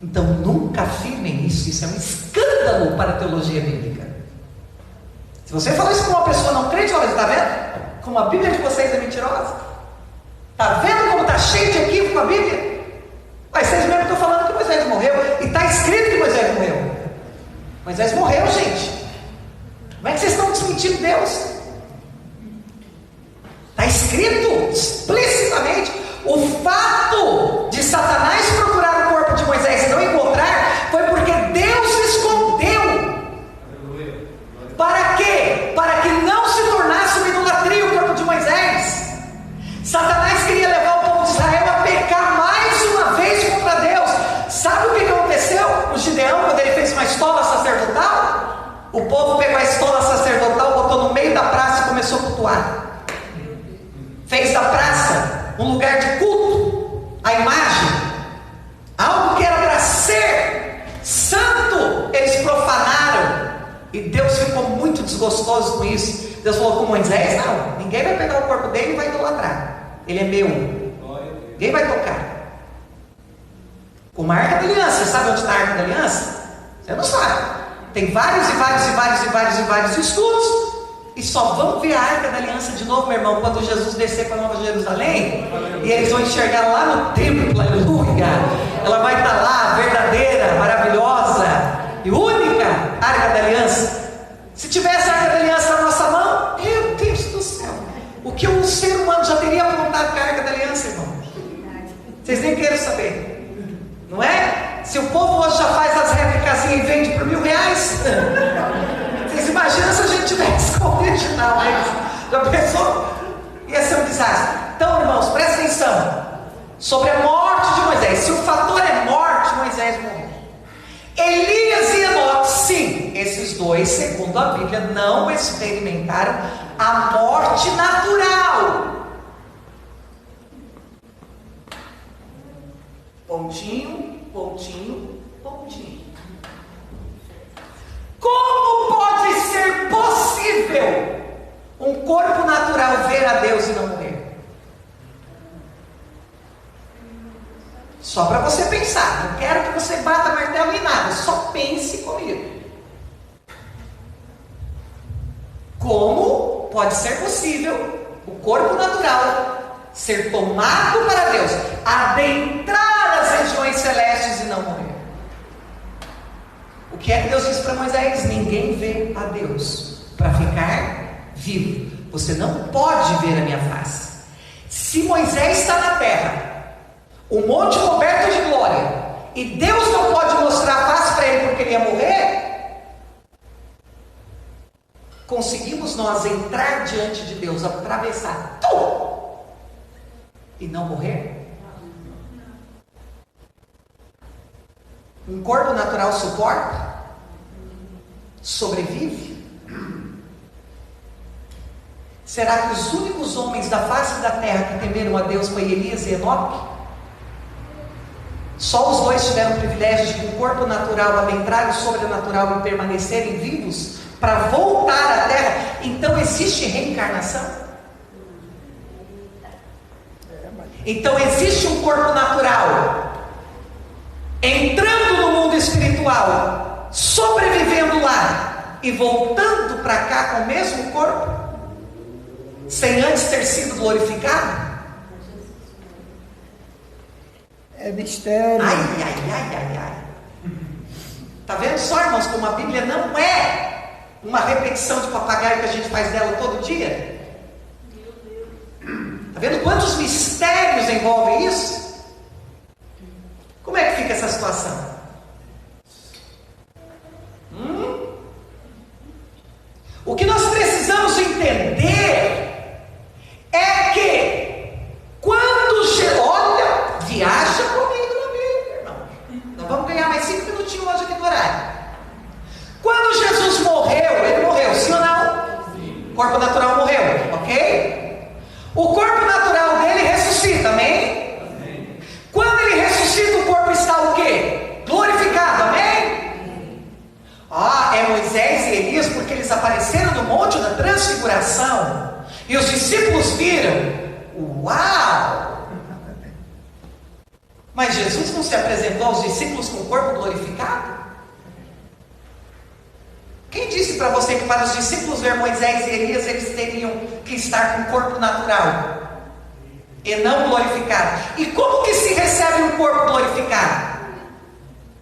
Então nunca afirmem isso. Isso é um escândalo para a teologia bíblica. Se você falar isso com uma pessoa não crente, olha, está vendo? Como a Bíblia de vocês é mentirosa? Está vendo como está cheio de equívoco a Bíblia? Mas vocês mesmo estão falando que Moisés morreu, e está escrito que Moisés morreu. Moisés morreu, gente. Como é que vocês estão desmentindo Deus? Está escrito explicitamente. O fato de Satanás procurar o corpo de Moisés e não encontrar foi porque Deus escondeu. Para quê? Para que não se tornasse uma idolatria o corpo de Moisés. Satanás queria levar o povo de Israel a pecar mais uma vez contra Deus. Sabe o que aconteceu com Gideão quando ele fez uma estola sacerdotal? O povo pegou a estola sacerdotal, botou no meio da praça e começou a cultuar. Fez da praça um lugar de culto, a imagem, algo que era para ser santo, eles profanaram, e Deus ficou muito desgostoso preguiçoso com isso. Deus falou com Moisés: não, ninguém vai pegar o corpo dele e vai idolatrar. Ele é meu. Ninguém vai tocar. Uma arca da aliança. Você sabe onde está a arca da aliança? Você não sabe. Tem vários estudos. E só vão ver a arca da aliança de novo, meu irmão, quando Jesus descer para Nova Jerusalém. E eles vão enxergar lá no templo, aleluia. Ela vai estar lá, verdadeira, maravilhosa e única arca da aliança. Se tivesse a arca da aliança na nossa mão, meu Deus do céu, o que o ser humano já teria apontado com a arca da aliança, irmão? Vocês nem querem saber, não é? Se o povo hoje já faz as réplicas e vende por R$1.000, vocês imaginam se a gente tivesse com o original? Já pensou? Ia ser um desastre. Então, irmãos, presta atenção sobre a morte de Moisés. Se o fator é morte, Moisés morreu. Elias e Enoque, sim, esses dois, segundo a Bíblia, não experimentaram a morte natural. Pontinho, pontinho, pontinho. Como pode ser possível um corpo natural ver a Deus e não morrer? Só para você pensar. Não quero que você bata martelo em nada. Só pense comigo. Como pode ser possível o corpo natural ser tomado para Deus, adentrar as regiões celestes e não morrer? O que é que Deus disse para Moisés? Ninguém vê a Deus para ficar vivo. Você não pode ver a minha face. Se Moisés está na terra, o monte coberto de glória, e Deus não pode mostrar a face para ele porque ele ia morrer, conseguimos nós entrar diante de Deus, atravessar tudo e não morrer? Um corpo natural suporta? Sobrevive? Será que os únicos homens da face da terra que temeram a Deus foi Elias e Enoque? Só os dois tiveram o privilégio de, com o corpo natural, adentrar o sobrenatural e permanecerem vivos para voltar à terra. Então existe reencarnação? Então existe um corpo natural entrando no mundo espiritual, sobrevivendo lá e voltando para cá com o mesmo corpo, sem antes ter sido glorificado? É mistério. Ai. Tá vendo só, irmãos, como a Bíblia não é uma repetição de papagaio que a gente faz dela todo dia? Tá vendo quantos mistérios envolvem isso? Como é que fica essa situação? O que nós precisamos entender é que quando olha, viaja comigo na Bíblia, irmão. Nós vamos ganhar mais 5 minutinhos hoje aqui no horário. Quando Jesus morreu, ele morreu, sim ou não? Sim. O corpo natural morreu, ok? O corpo natural dele ressuscita, amém? Amém. Quando ele ressuscita, o corpo está o quê? Glorificado, amém? É Moisés e Elias, porque eles apareceram no monte da transfiguração e os discípulos viram. Uau! Mas Jesus não se apresentou aos discípulos com o corpo glorificado? Quem disse para você que para os discípulos ver Moisés e Elias eles teriam que estar com o corpo natural e não glorificado? E como que se recebe um corpo glorificado?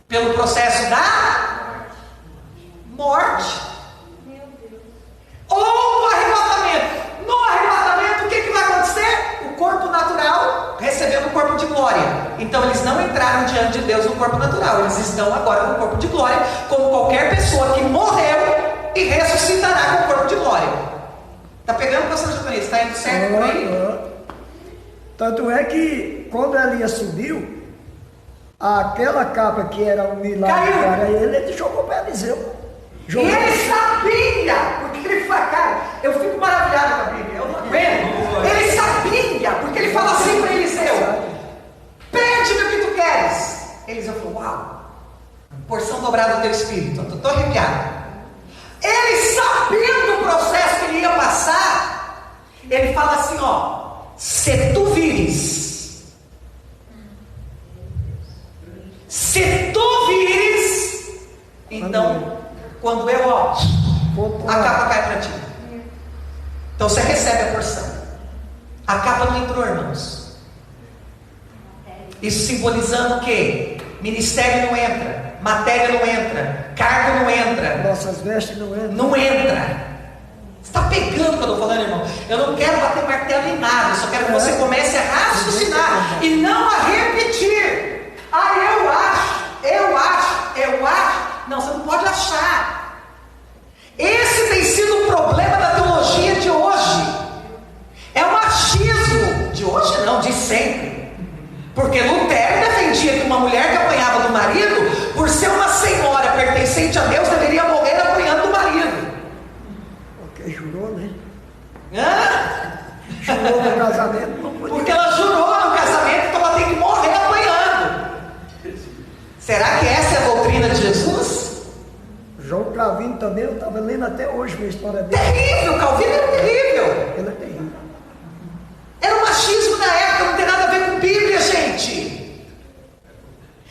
Pelo processo da morte. Ou no arrebatamento. No arrebatamento, o que vai acontecer? O corpo natural recebendo o corpo de glória. Então eles não entraram diante de Deus no corpo natural. Eles estão agora no corpo de glória, como qualquer pessoa que morreu e ressuscitará com o corpo de glória. Está pegando, pastor Japonês? Está indo certo por aí? Tanto é que quando Elias subiu, aquela capa que era um milagre para ele jogou para Eliseu. E ele sabia, porque ele fala, cara, eu fico maravilhado com a Bíblia, eu não aguento. Ele sabia, porque ele fala assim para Eliseu: pede-me o que tu queres. Eliseu falou: uau, porção dobrada do teu espírito. Estou arrepiado. Ele sabendo o processo que ele ia passar, ele fala assim, ó, se tu vires, então, quando eu, ó, a capa cai para ti. Então você recebe a porção. A capa não entrou, irmãos. Isso simbolizando o quê? Ministério não entra, matéria não entra, cargo não entra, Nossas vestes não entram. não entra. Você está pegando o que eu estou falando, irmão? Eu não quero bater martelo em nada, eu só quero que você comece a raciocinar e não a repetir. Ah, eu acho. Não, você não pode achar. Esse tem sido o problema da teologia de hoje. É o machismo de hoje, não, de sempre. Porque Lutero defendia que uma mulher que apanhava do marido, por ser uma senhora pertencente a Deus, deveria morrer apanhando do marido. Porque jurou, né? Hã? Jurou no casamento, não podia. Porque ela jurou no casamento, então ela tem que morrer apanhando. Será que essa é a doutrina de Jesus? João Calvino também, eu estava lendo até hoje uma história dele. Terrível, Calvino era terrível. Ele é terrível. Era o machismo da época, não tem nada a ver com Bíblia, gente.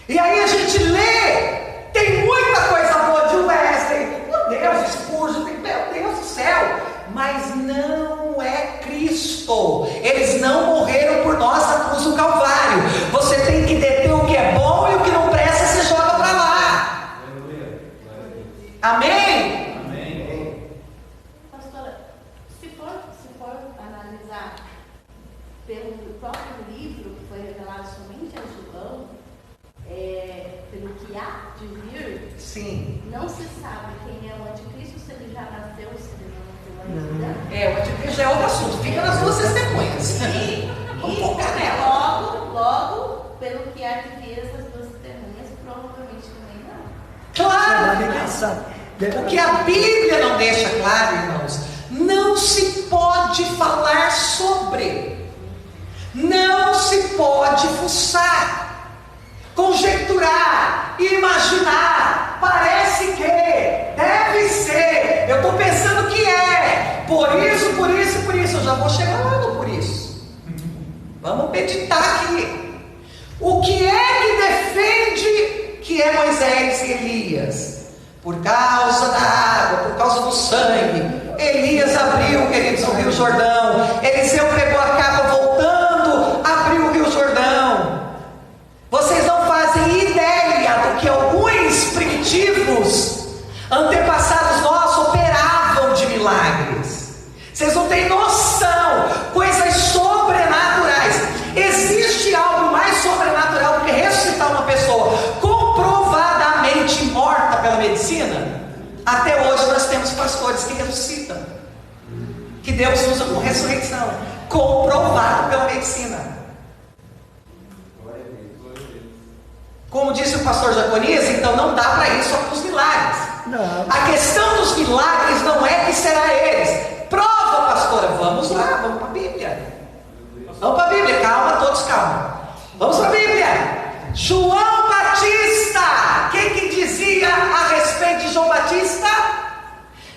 E aí a gente lê, tem muita coisa boa de Wesley, meu Deus, Spurgeon, meu Deus do céu, mas não é Cristo. Eles não morreram por nós na cruz do Calvário. Você tem que deter o que é bom e o que não presta, você joga para lá. Amém? Amém. Pastora, se for analisar pelo próprio livro que foi revelado somente a João, pelo que há de vir, Sim. não se sabe quem é o anticristo, se ele já nasceu, se ele não nasceu ainda. O anticristo já é outro assunto, fica nas duas testemunhas. Vamos focar nela. Logo, pelo que há de vir, essas duas testemunhas provavelmente também não. Claro, Ninguém não. sabe. O que a Bíblia não deixa claro, irmãos, não se pode falar sobre, não se pode fuçar, conjecturar, imaginar, parece que, deve ser, eu estou pensando que é, por isso, eu já vou chegar lá no por isso. Vamos meditar aqui. O que é que defende que é Moisés e Elias? Por causa da água, por causa do sangue. Elias abriu, queridos, o Rio Jordão. Eliseu pegou a capa voltando, abriu o Rio Jordão. Vocês não fazem ideia do que alguns primitivos antepassados nossos operavam de milagres. Vocês não têm noção. Coisas sobrenaturais. Existe algo mais sobrenatural do que ressuscitar uma pessoa comprovadamente morta pela medicina? Até hoje nós temos pastores que ressuscitam, que Deus usa com ressurreição, comprovado pela medicina. Como disse o pastor Jaconias, então não dá para ir só para os milagres. Não. A questão dos milagres não é que será eles. Prova, pastora, vamos lá, vamos para a Bíblia. Vamos para a Bíblia, calma, todos calma. Vamos para a Bíblia. João Batista, o que dizia a respeito de João Batista?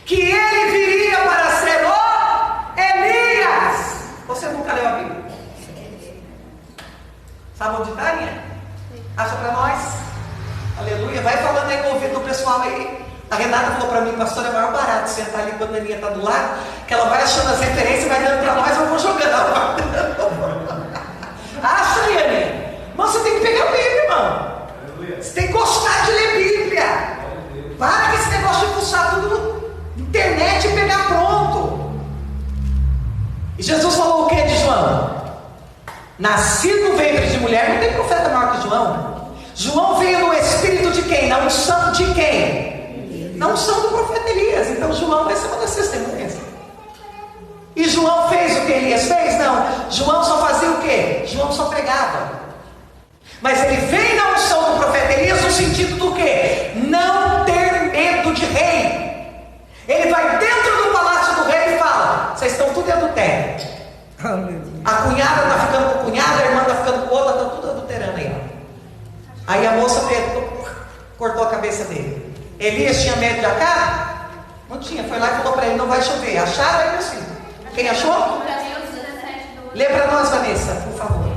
Que ele viria para ser o Elias. Você nunca leu a Bíblia? Sabe onde está, Aninha? Acha para nós? Aleluia. Vai falando aí no ouvido do pessoal aí. A Renata falou para mim, pastor, é maior barato sentar ali quando a Aninha está do lado, que ela vai achando as referências, vai dando para nós, eu vou jogando. Acha aí, Aninha? Mas você tem que pegar a Bíblia, irmão. Você tem que gostar de ler Bíblia. Para com esse negócio de fuçar tudo na internet e pegar pronto. E Jesus falou o que de João? Nascido no ventre de mulher, não tem profeta maior que João. João veio no espírito de quem? Na unção de quem? Na unção do profeta Elias. Então João vai ser uma das testemunhas. E João fez o que Elias fez? Não. João só fazia o quê? João só pregava. Mas ele vem na unção do profeta Elias no sentido do quê? Não ter medo de rei. Ele vai dentro do palácio do rei e fala: vocês estão tudo adultério. A cunhada está ficando com a cunhada, a irmã está ficando com outra, está tudo adulterando aí. Aí a moça cortou a cabeça dele. Elias tinha medo de Acabe? Não tinha, foi lá e falou para ele, não vai chover. Acharam ainda assim? Quem achou? Mateus 17, 12. Lê para nós, Vanessa, por favor.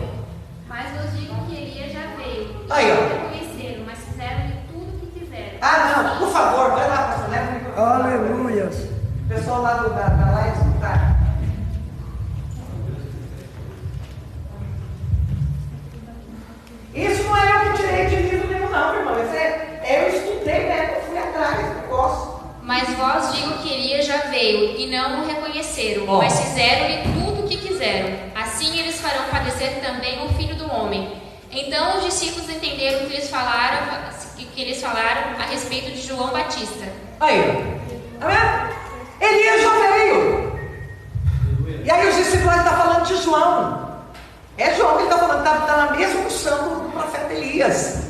Mas vos digo que Elias já veio. Aí, ó. Não reconheceram, mas fizeram-lhe tudo o que quiseram. Ah, não, por favor, vai lá, pastor, leva o microfone. Aleluias. O pessoal lá da live escutar. Isso não é eu que tirei de livro nenhum, não, irmão. Eu estudei, né? Eu fui atrás do negócio. Mas vós digo que Elias já veio e não o reconheceram, Ó. mas fizeram-lhe tudo o que quiseram. Assim eles farão padecer também o Filho do Homem. Então os discípulos entenderam que eles falaram a respeito de João Batista. Aí, tá vendo? Elias já veio. E aí os discípulos estão falando de João. É João que ele está falando, está na mesma unção do profeta Elias.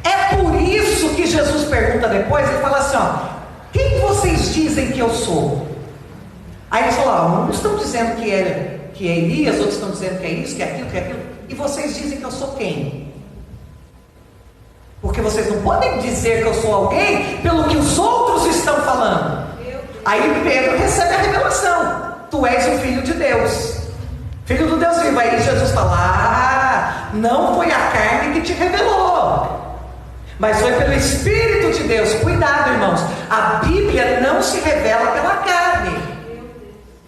É por isso que Jesus pergunta depois, ele fala assim, ó, quem vocês dizem que eu sou? Aí eles falam, uns estão dizendo que é Elias, outros estão dizendo que é isso, que é aquilo, que é aquilo. E vocês dizem que eu sou quem? Porque vocês não podem dizer que eu sou alguém pelo que os outros estão falando. Aí Pedro recebe a revelação. Tu és o Filho de Deus, Filho do Deus vivo. Aí Jesus fala, não foi a carne que te revelou, mas foi pelo Espírito de Deus. Cuidado, irmãos, a Bíblia não se revela pela carne,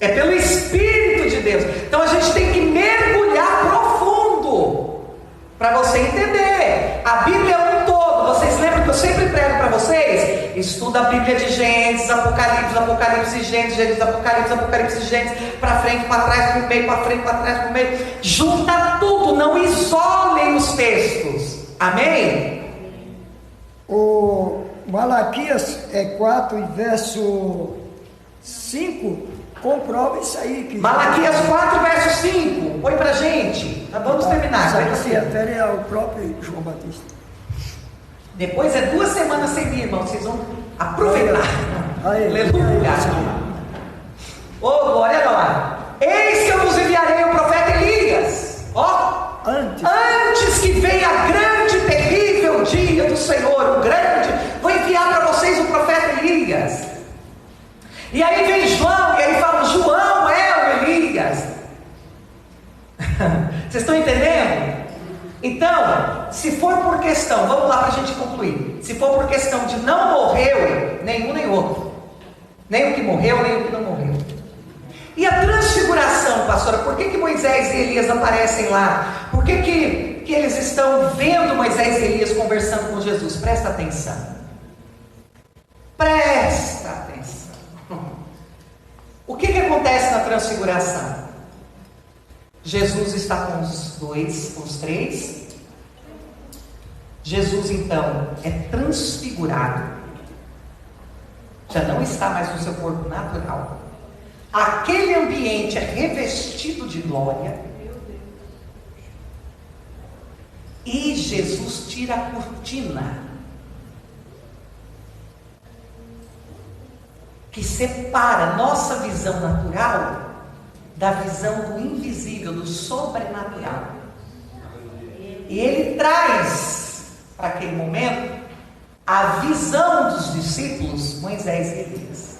é pelo Espírito de Deus. Então a gente tem que mergulhar profundo para você entender. A Bíblia é um todo. Vocês lembram que eu sempre prego para vocês? Estuda a Bíblia de Gênesis, Apocalipse e Gênesis, Gênesis, Apocalipse e Gênesis, para frente, para trás, para o meio, para frente, para trás, para o meio. Junta tudo, não isolem os textos. Amém? O Malaquias 4 e verso 5 comprova isso aí. Que Malaquias 4, verso 5. Põe pra gente. Vamos terminar. Isso Vai aí você. se refere ao próprio João Batista. Depois é 2 semanas sem mim, irmão. Vocês vão aproveitar. Aleluia. Ô, glória a Deus. Eis que eu vos enviarei o profeta Elias. Ó. Antes que venha grande e terrível dia do Senhor, o grande, vou enviar para vocês o profeta Elias. E aí vem João, e aí fala, João é o Elias. Vocês estão entendendo? Então, se for por questão, vamos lá para a gente concluir. Se for por questão de não morreu, nenhum nem outro. Nem o que morreu, nem o que não morreu. E a transfiguração, pastora, por que Moisés e Elias aparecem lá? Por que eles estão vendo Moisés e Elias conversando com Jesus? Presta atenção. Presta atenção. O que acontece na transfiguração? Jesus está com os dois, com os três. Jesus então é transfigurado. Já não está mais no seu corpo natural. Aquele ambiente é revestido de glória. E Jesus tira a cortina que separa nossa visão natural da visão do invisível, do sobrenatural. E ele traz para aquele momento a visão dos discípulos, Moisés e Elias.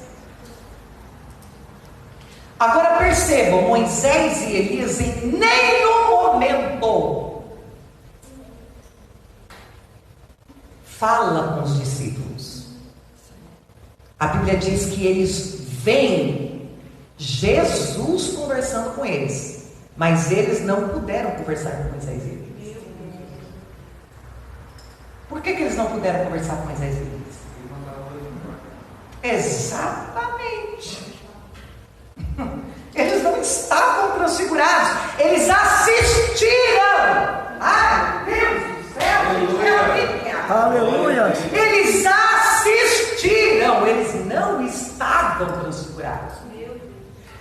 Agora percebam, Moisés e Elias em nenhum momento fala com os discípulos. A Bíblia diz que eles veem Jesus conversando com eles, mas eles não puderam conversar com Moisés e Elias. Por que eles não puderam conversar com Moisés e Elias? Exatamente. Eles não estavam transfigurados, eles assistiram. Ai, Deus do céu, aleluia. Eles assistiram, eles não estavam transfigurados.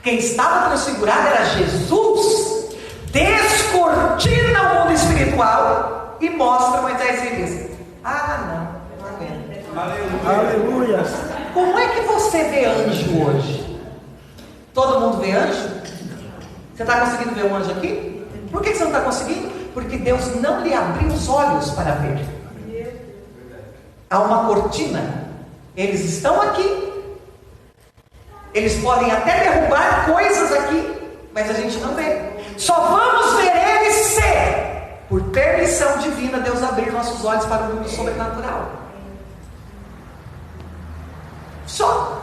Quem estava transfigurado era Jesus. Descortina o mundo espiritual e mostra Moisés e Elias. Ah, não aguento. Aleluia. Como é que você vê anjo hoje? Todo mundo vê anjo? Você está conseguindo ver um anjo aqui? Por que você não está conseguindo? Porque Deus não lhe abriu os olhos para ver. Há uma cortina. Eles estão aqui, Eles podem até derrubar coisas aqui, mas a gente não vê. Só vamos ver eles se, por permissão divina, Deus abrir nossos olhos para o mundo sobrenatural. Só.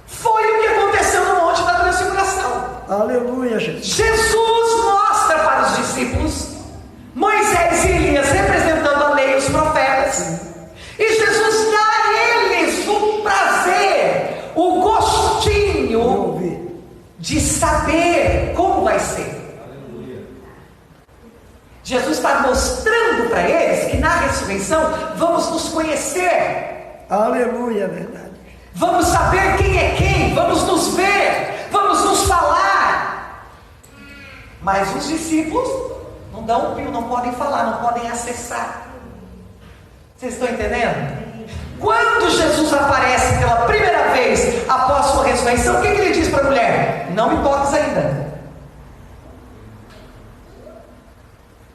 Foi o que aconteceu no Monte da Transfiguração. Aleluia, Jesus. Jesus mostra para os discípulos Moisés e Elias representando a lei e os profetas. E Jesus dá a eles o prazer, o gostinho de saber como vai ser. Jesus está mostrando para eles que na ressurreição vamos nos conhecer. Aleluia, verdade. Vamos saber quem é quem, vamos nos ver, vamos nos falar. Mas os discípulos não dão um pio, não podem falar, não podem acessar. Vocês estão entendendo? Quando Jesus aparece pela primeira vez após sua ressurreição, o que ele diz para a mulher? Não me toques ainda.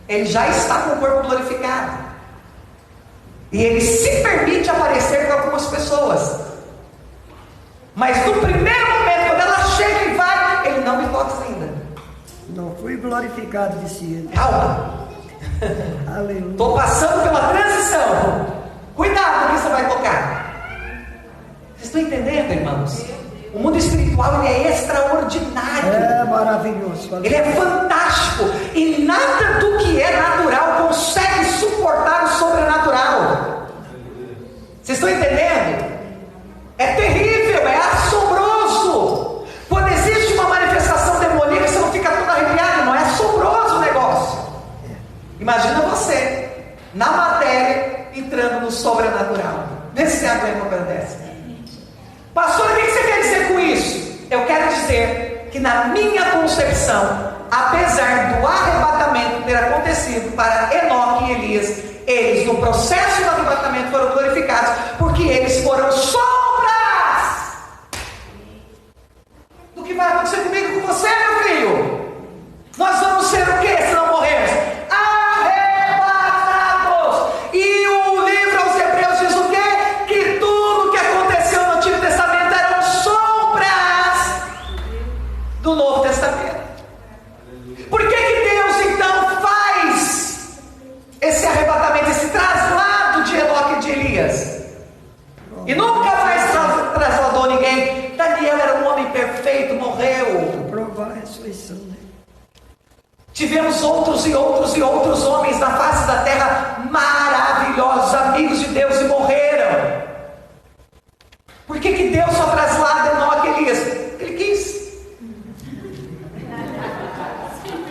Ele já está com o corpo glorificado. E ele se permite aparecer para algumas pessoas. Mas no primeiro momento, quando ela chega e vai, ele não me toques ainda. Não fui glorificado, disse ele. Calma. Aleluia. Estou passando pela transição. Cuidado com que você vai tocar. Vocês estão entendendo, irmãos? O mundo espiritual, ele é extraordinário. É maravilhoso. Ele é fantástico. E nada do que é natural consegue suportar o sobrenatural. Vocês estão entendendo? É terrível, é assombroso. Quando existe uma manifestação demoníaca, você não fica todo arrepiado, não é assombroso o negócio. Imagina você, na matéria, entrando no sobrenatural. Vê se você aguenta uma coisa dessa. Pastor, o que você quer dizer com isso? Eu quero dizer que na minha concepção, apesar do arrebatamento ter acontecido para Enoque e Elias, eles no processo do arrebatamento foram glorificados, porque eles foram sombras do que vai acontecer comigo e com você, meu filho. Nós vamos ser o que se não morrermos? Arrebatados. E o livro aos Hebreus diz o quê? Que tudo que aconteceu no Antigo Testamento eram sombras do Novo Testamento. Por que Deus então faz esse arrebatamento, esse traslado de Enoque e de Elias? E nunca mais trasladou ninguém. Daniel era um homem perfeito, morreu. Provar a ressurreição, né? Tivemos outros e outros e outros homens na face da terra maravilhosos, amigos de Deus, e morreram. Por que Deus só traslada Enoque e Elias? Ele quis.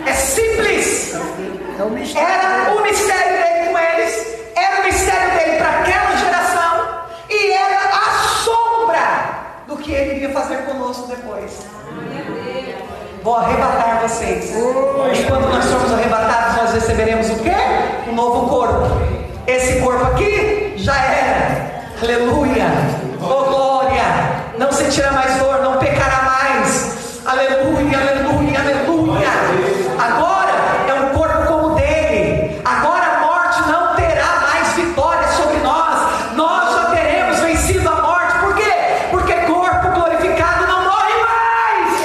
É simples. É o mistério. Era o mistério dele com eles, era o mistério dele para aquela geração, e era a sombra do que ele iria fazer conosco depois. Vou arrebatar vocês. E quando nós formos arrebatados, nós receberemos o quê? Um novo corpo. Esse corpo aqui já era. Aleluia. Oh glória. Não sentirá mais dor, não pecará mais. Aleluia, aleluia, aleluia. Agora é um corpo como o dele. Agora a morte não terá mais vitória sobre nós. Nós já teremos vencido a morte. Por quê? Porque corpo glorificado não morre mais.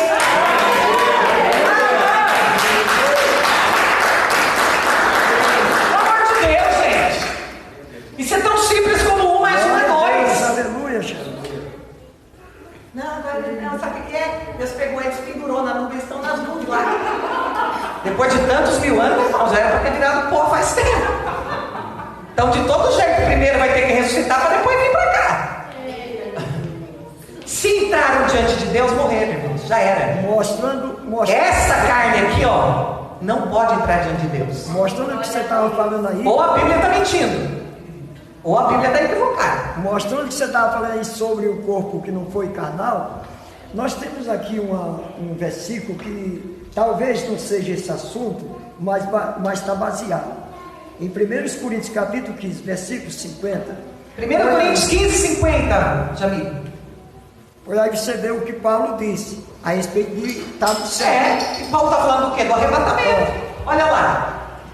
Pelo amor de Deus, gente. Isso é tão simples como 1 mais 1 é 2. Aleluia, Jesus. Não, sabe o que é? Deus pegou eles, pendurou na nuvem, estão nas nuvens lá. Depois de tantos mil anos, irmãos, já era para ter virado pó faz tempo. Então, de todo jeito, primeiro vai ter que ressuscitar para depois vir para cá. Se entraram diante de Deus, morreram, irmãos, já era. Mostrando. Essa carne aqui, ó, não pode entrar diante de Deus. Mostrando o que você estava falando aí. Ou a Bíblia está mentindo, ou a Bíblia está equivocada. Mostrando que você estava falando aí sobre o corpo que não foi carnal. Nós temos aqui um versículo que talvez não seja esse assunto, mas está baseado. Em 1 Coríntios capítulo 15, versículo 50. 1 Coríntios 15, 50, Jamil. Por aí você vê o que Paulo disse a respeito de estar no céu. E Paulo está falando do quê? Do arrebatamento. Olha lá.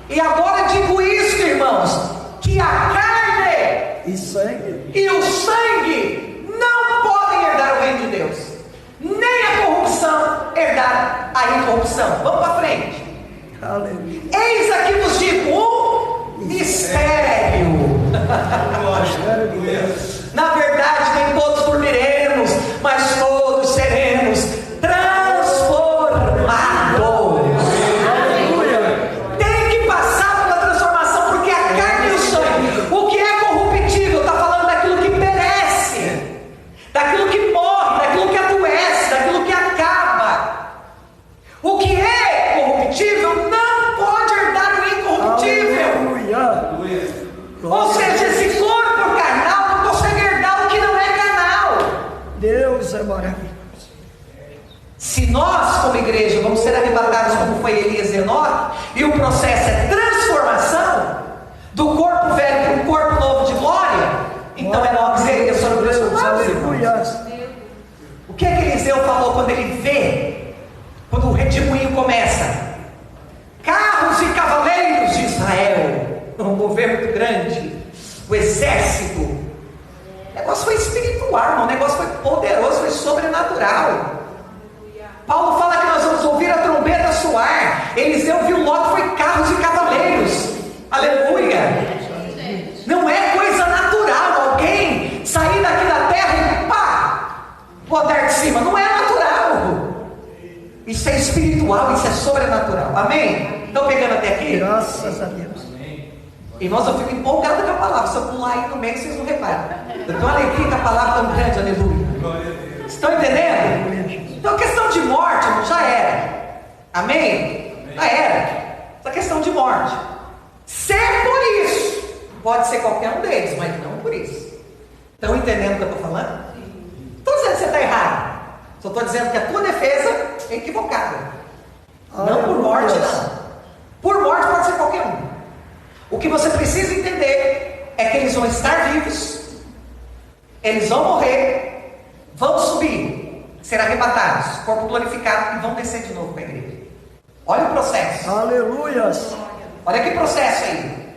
E agora digo isso, irmãos, que a carne e sangue e o sangue não podem o reino de Deus, nem a corrupção herdar a incorrupção. Vamos para frente. Aleluia. Eis aqui vos digo um mistério. Na verdade, nem todos dormiremos, mas todos seremos transformados. Tem que passar pela transformação, porque a carne e o sangue, o que é corruptível, está falando daquilo que perece, daquilo que morre, daquilo que adoece, daquilo que acaba. O que é corruptível não pode herdar o incorruptível. Aleluia. Ou seja, esse corpo carnal não consegue herdar o que não é carnal. Deus é maravilhoso. Se nós, como igreja, vamos ser arrebatados como foi Elias e Enoque, e o processo é transformação do corpo velho para um corpo novo de glória, então Enoque e Elias foram transformados. Aleluia. O que é que Eliseu falou quando ele vê, quando o redemoinho começa? Carros e cavaleiros de Israel, um governo muito grande, o exército. O negócio foi espiritual, irmão. O negócio foi poderoso, foi sobrenatural. Paulo fala que nós vamos ouvir a trombeta soar. Eliseu viu logo foi carros e cavaleiros. Aleluia. Não é coisa natural alguém sair daqui da terra e pá, o andar de cima. Não é natural. Isso é espiritual, isso é sobrenatural. Amém? Estão pegando até aqui? Graças a Deus. Irmãos, eu fico empolgado com a palavra. Se eu pular aí no meio, vocês não reparam. Eu tenho uma alegria com a palavra tão grande, aleluia. Estão entendendo? Então a questão de morte, irmão, já era. Amém? Já era. Essa questão de morte. Se é por isso, pode ser qualquer um deles, mas não por isso. Estão entendendo o que eu estou falando? Estou dizendo que você está errado. Só estou dizendo que a tua defesa é equivocada. Não por morte, não. Por morte pode ser qualquer um. O que você precisa entender é que eles vão estar vivos, eles vão morrer, vão subir, ser arrebatados, corpo glorificado, e vão descer de novo para a igreja. Olha o processo. Aleluia. Olha que processo aí.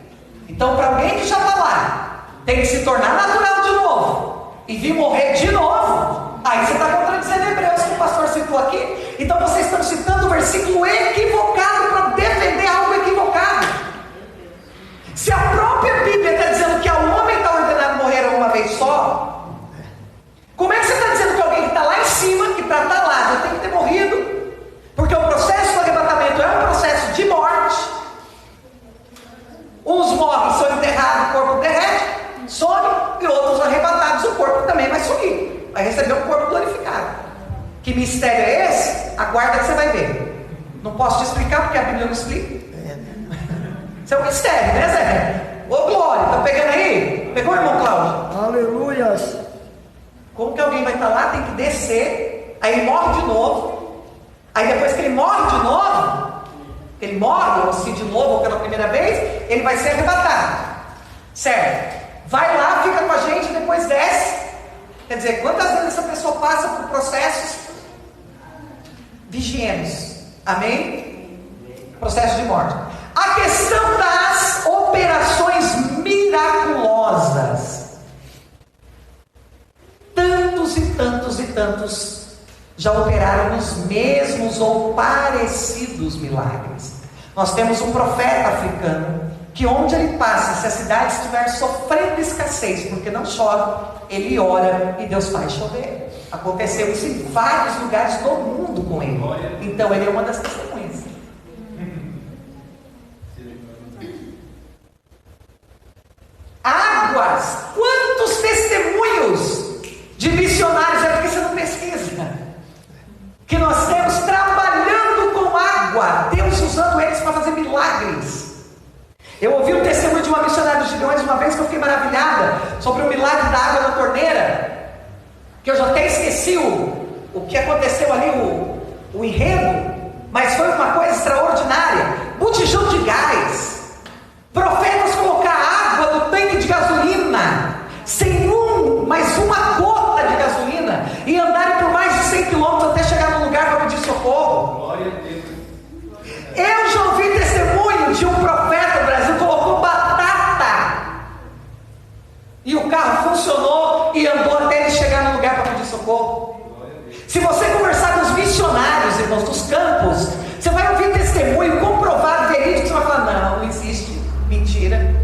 Então, para alguém que já está lá, tem que se tornar natural de novo e vir morrer de novo. Aí você está contradizendo Hebreus, que o pastor citou aqui. Então vocês estão citando o versículo equivocado para defender algo equivocado. Se a própria Bíblia está dizendo que ao homem está ordenado morrer uma vez só, como é que você está dizendo que alguém que está lá em cima, que para estar lá já tem que ter morrido? Porque o processo do arrebatamento é um processo de morte. Uns morrem, são enterrados, o corpo derrete, some, e outros arrebatados, o corpo também vai subir, vai receber um corpo glorificado. Que mistério é esse? Aguarda que você vai ver. Não posso te explicar porque a Bíblia não explica. Isso é um mistério, né, Zé? Ô glória, tá pegando aí? Pegou, irmão Cláudio? Aleluia. Como que alguém vai estar lá, tem que descer, aí ele morre de novo, aí depois que ele morre de novo, ele morre, ou se de novo, ou pela primeira vez, ele vai ser arrebatado, certo? Vai lá, fica com a gente, depois desce. Quer dizer, quantas vezes essa pessoa passa por processos vigienos, amém? Processo de morte. A questão das operações miraculosas. Tantos e tantos e tantos já operaram os mesmos ou parecidos milagres. Nós temos um profeta africano que onde ele passa, se a cidade estiver sofrendo escassez, porque não chove, ele ora e Deus faz chover. Aconteceu isso em vários lugares do mundo com ele. Então ele é uma das testemunhas. Águas, quantos testemunhos de missionários, é porque você não pesquisa, que nós temos trabalhando com água, Deus usando eles para fazer milagres. Eu ouvi um testemunho de uma missionária dos Gideões uma vez que eu fiquei maravilhada sobre o milagre da água na torneira, que eu já até esqueci o que aconteceu ali, o enredo, mas foi uma coisa extraordinária. Botijão de gás, profetas colocar água no tanque de gasolina, sem mais uma gota de gasolina, e andarem por mais de 100 quilômetros até chegar no lugar para pedir socorro. Glória a Deus. Eu já ouvi testemunho de um profeta no Brasil, colocou batata, e o carro funcionou e andou até ele chegar no lugar para pedir socorro. irmãos, dos campos. Você vai ouvir testemunho comprovado, verídico, você vai falar, não existe, mentira.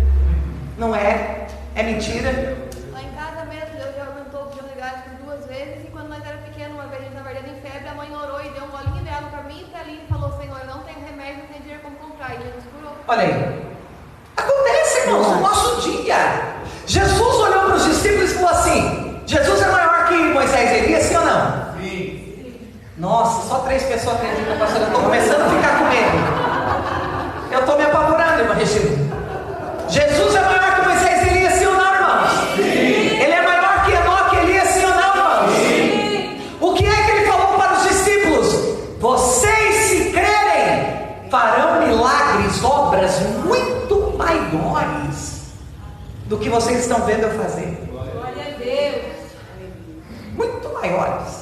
Não é, é mentira. Lá em casa mesmo, Deus já aumentou o biolegado por 2 vezes, e quando nós era pequeno, uma vez a gente estava em febre, a mãe orou e deu um bolinho de água para mim e para ali e falou, Senhor, eu não tenho remédio, não tenho dinheiro como comprar, e Jesus curou. Olha aí. Acontece, irmãos, no nosso dia. Jesus olhou para os discípulos e falou assim, Jesus é maior que Moisés e Elias, sim ou não? Sim. Nossa, só 3 pessoas acreditam, pastor, eu estou começando a ficar com medo. Eu estou me apavorando, irmã Regina. Jesus é maior que Moisés e Elias, sim ou não, irmãos? Sim. Ele é maior que Enoque e Elias, sim ou não, irmãos? Sim. O que é que ele falou para os discípulos? Vocês, se crerem, farão milagres, obras muito maiores do que vocês estão vendo eu fazer. Glória a Deus. Muito maiores.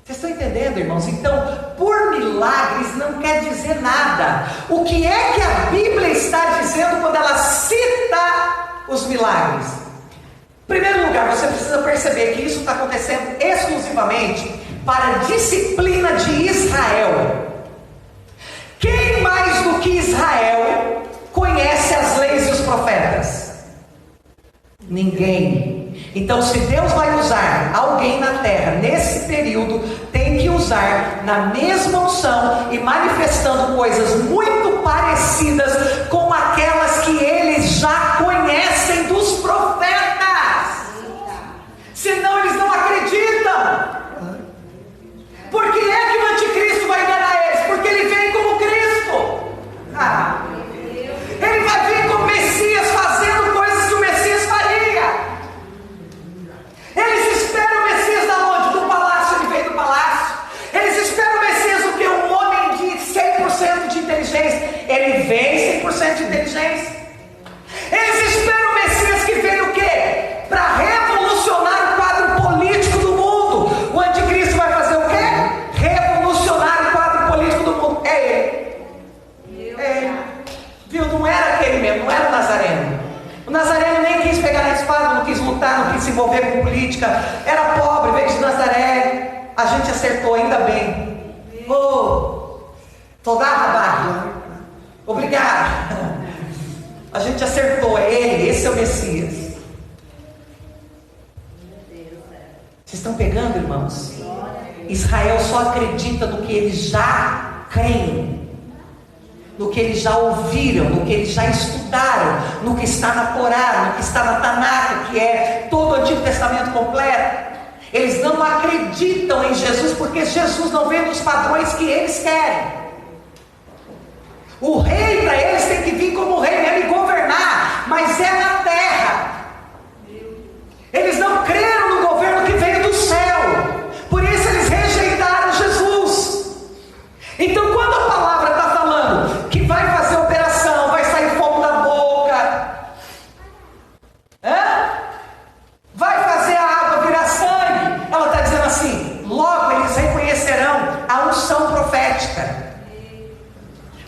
Vocês estão entendendo, irmãos? Então, por milagres não quer dizer nada. O que é que a Bíblia está dizendo quando ela cita os milagres? Em primeiro lugar, você precisa perceber que isso está acontecendo exclusivamente para a disciplina de Israel. Quem mais do que Israel conhece as leis e os profetas? Ninguém. Então, se Deus vai usar alguém na terra nesse período, tem que usar na mesma unção e manifestando coisas muito parecidas com aquelas que eles já conhecem dos profetas. Senão eles não acreditam. Por que é que o anticristo vai enganar eles? Porque ele vem como Cristo. Ele vai vir como Messias, fazendo coisas que o Messias faria. Eles esperam o Messias da onde? Do palácio, ele veio do palácio. Eles esperam o Messias o quê? Um homem de 100% de inteligência. Ele vem 100% de inteligência. Eles esperam o Messias que veio o quê? Para revolucionar o quadro político do mundo. O anticristo vai fazer o quê? Revolucionar o quadro político do mundo. É ele. É ele. Viu? Não era aquele mesmo, não era o Nazareno. O Nazareno nem quis pegar a espada, não quis lutar, não quis se envolver com política. Era pobre, veio de Nazaré. A gente acertou, ainda bem. Toda a barra. Obrigado. A gente acertou, é ele, esse é o Messias. Vocês estão pegando, irmãos? Israel só acredita no que eles já creem, no que eles já ouviram, no que eles já estudaram, no que está na Torá, no que está na Tanakh, que é todo o Antigo Testamento completo. Eles não acreditam em Jesus, porque Jesus não vem nos padrões que eles querem. O rei para eles tem que vir como rei mesmo e governar, mas é na terra. Eles não creram no governo que veio do céu, por isso eles rejeitaram Jesus. Então, quando a palavra está falando que vai fazer operação, vai sair fogo da boca, vai fazer a água virar sangue, ela está dizendo assim: logo eles reconhecerão a unção profética.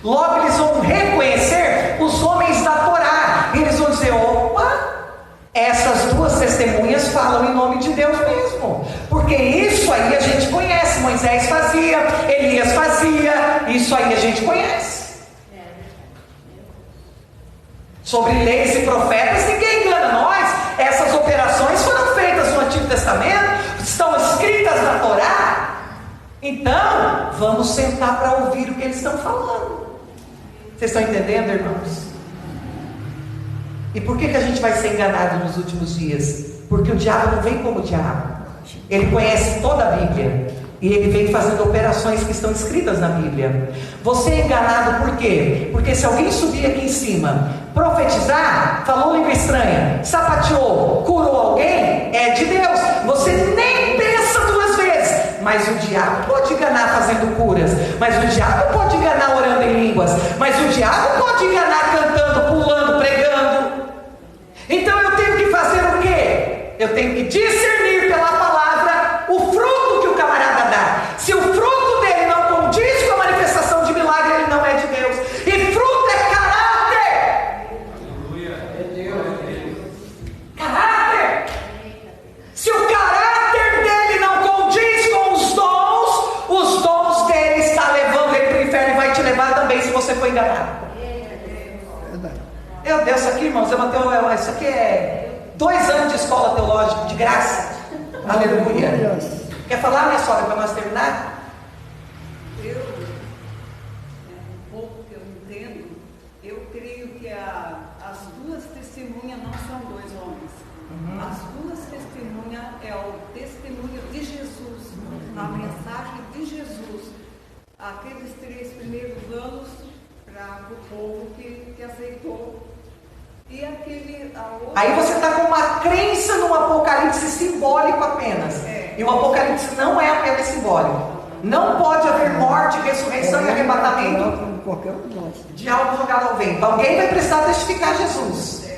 Logo eles vão reconhecer os homens da Torá. E eles vão dizer: opa, essas 2 testemunhas falam em nome de Deus mesmo. Porque isso aí a gente conhece. Moisés fazia, Elias fazia. Isso aí a gente conhece. Sobre leis e profetas, ninguém engana nós. Essas operações foram feitas no Antigo Testamento, estão escritas na Torá. Então, vamos sentar para ouvir o que eles estão falando. Vocês estão entendendo, irmãos? E por que a gente vai ser enganado nos últimos dias? Porque o diabo não vem como diabo. Ele conhece toda a Bíblia. E ele vem fazendo operações que estão escritas na Bíblia. Você é enganado por quê? Porque se alguém subir aqui em cima, profetizar, falou língua estranha, sapateou, curou alguém, é de Deus. Você nem pensa 2 vezes. Mas o diabo pode enganar fazendo curas. Mas o diabo pode enganar orando em línguas. Mas o diabo pode enganar cantando, pulando, pregando. Então eu tenho que fazer o quê? Eu tenho que discernir pela palavra o fruto que o camarada dá. Se o fruto dele não condiz com a manifestação de milagre, ele não é de Deus. E fruto é caráter. Caráter. Se o caráter dele não condiz com os dons você foi enganado. Meu Deus, isso aqui, irmãos, isso aqui é 2 anos de escola teológica, de graça. Aleluia. Quer falar, minha sogra, para nós terminar? Um pouco que eu entendo, eu creio que as 2 testemunhas não são 2 homens. As 2 testemunhas é o testemunho de Jesus, a mensagem de Jesus. Aqueles 3 primeiros anos para o povo que aceitou. E aí você está com uma crença num apocalipse simbólico apenas. E o apocalipse não é apenas simbólico. Não pode haver morte, ressurreição e arrebatamento de algo jogado ao vento. Alguém vai precisar testificar Jesus.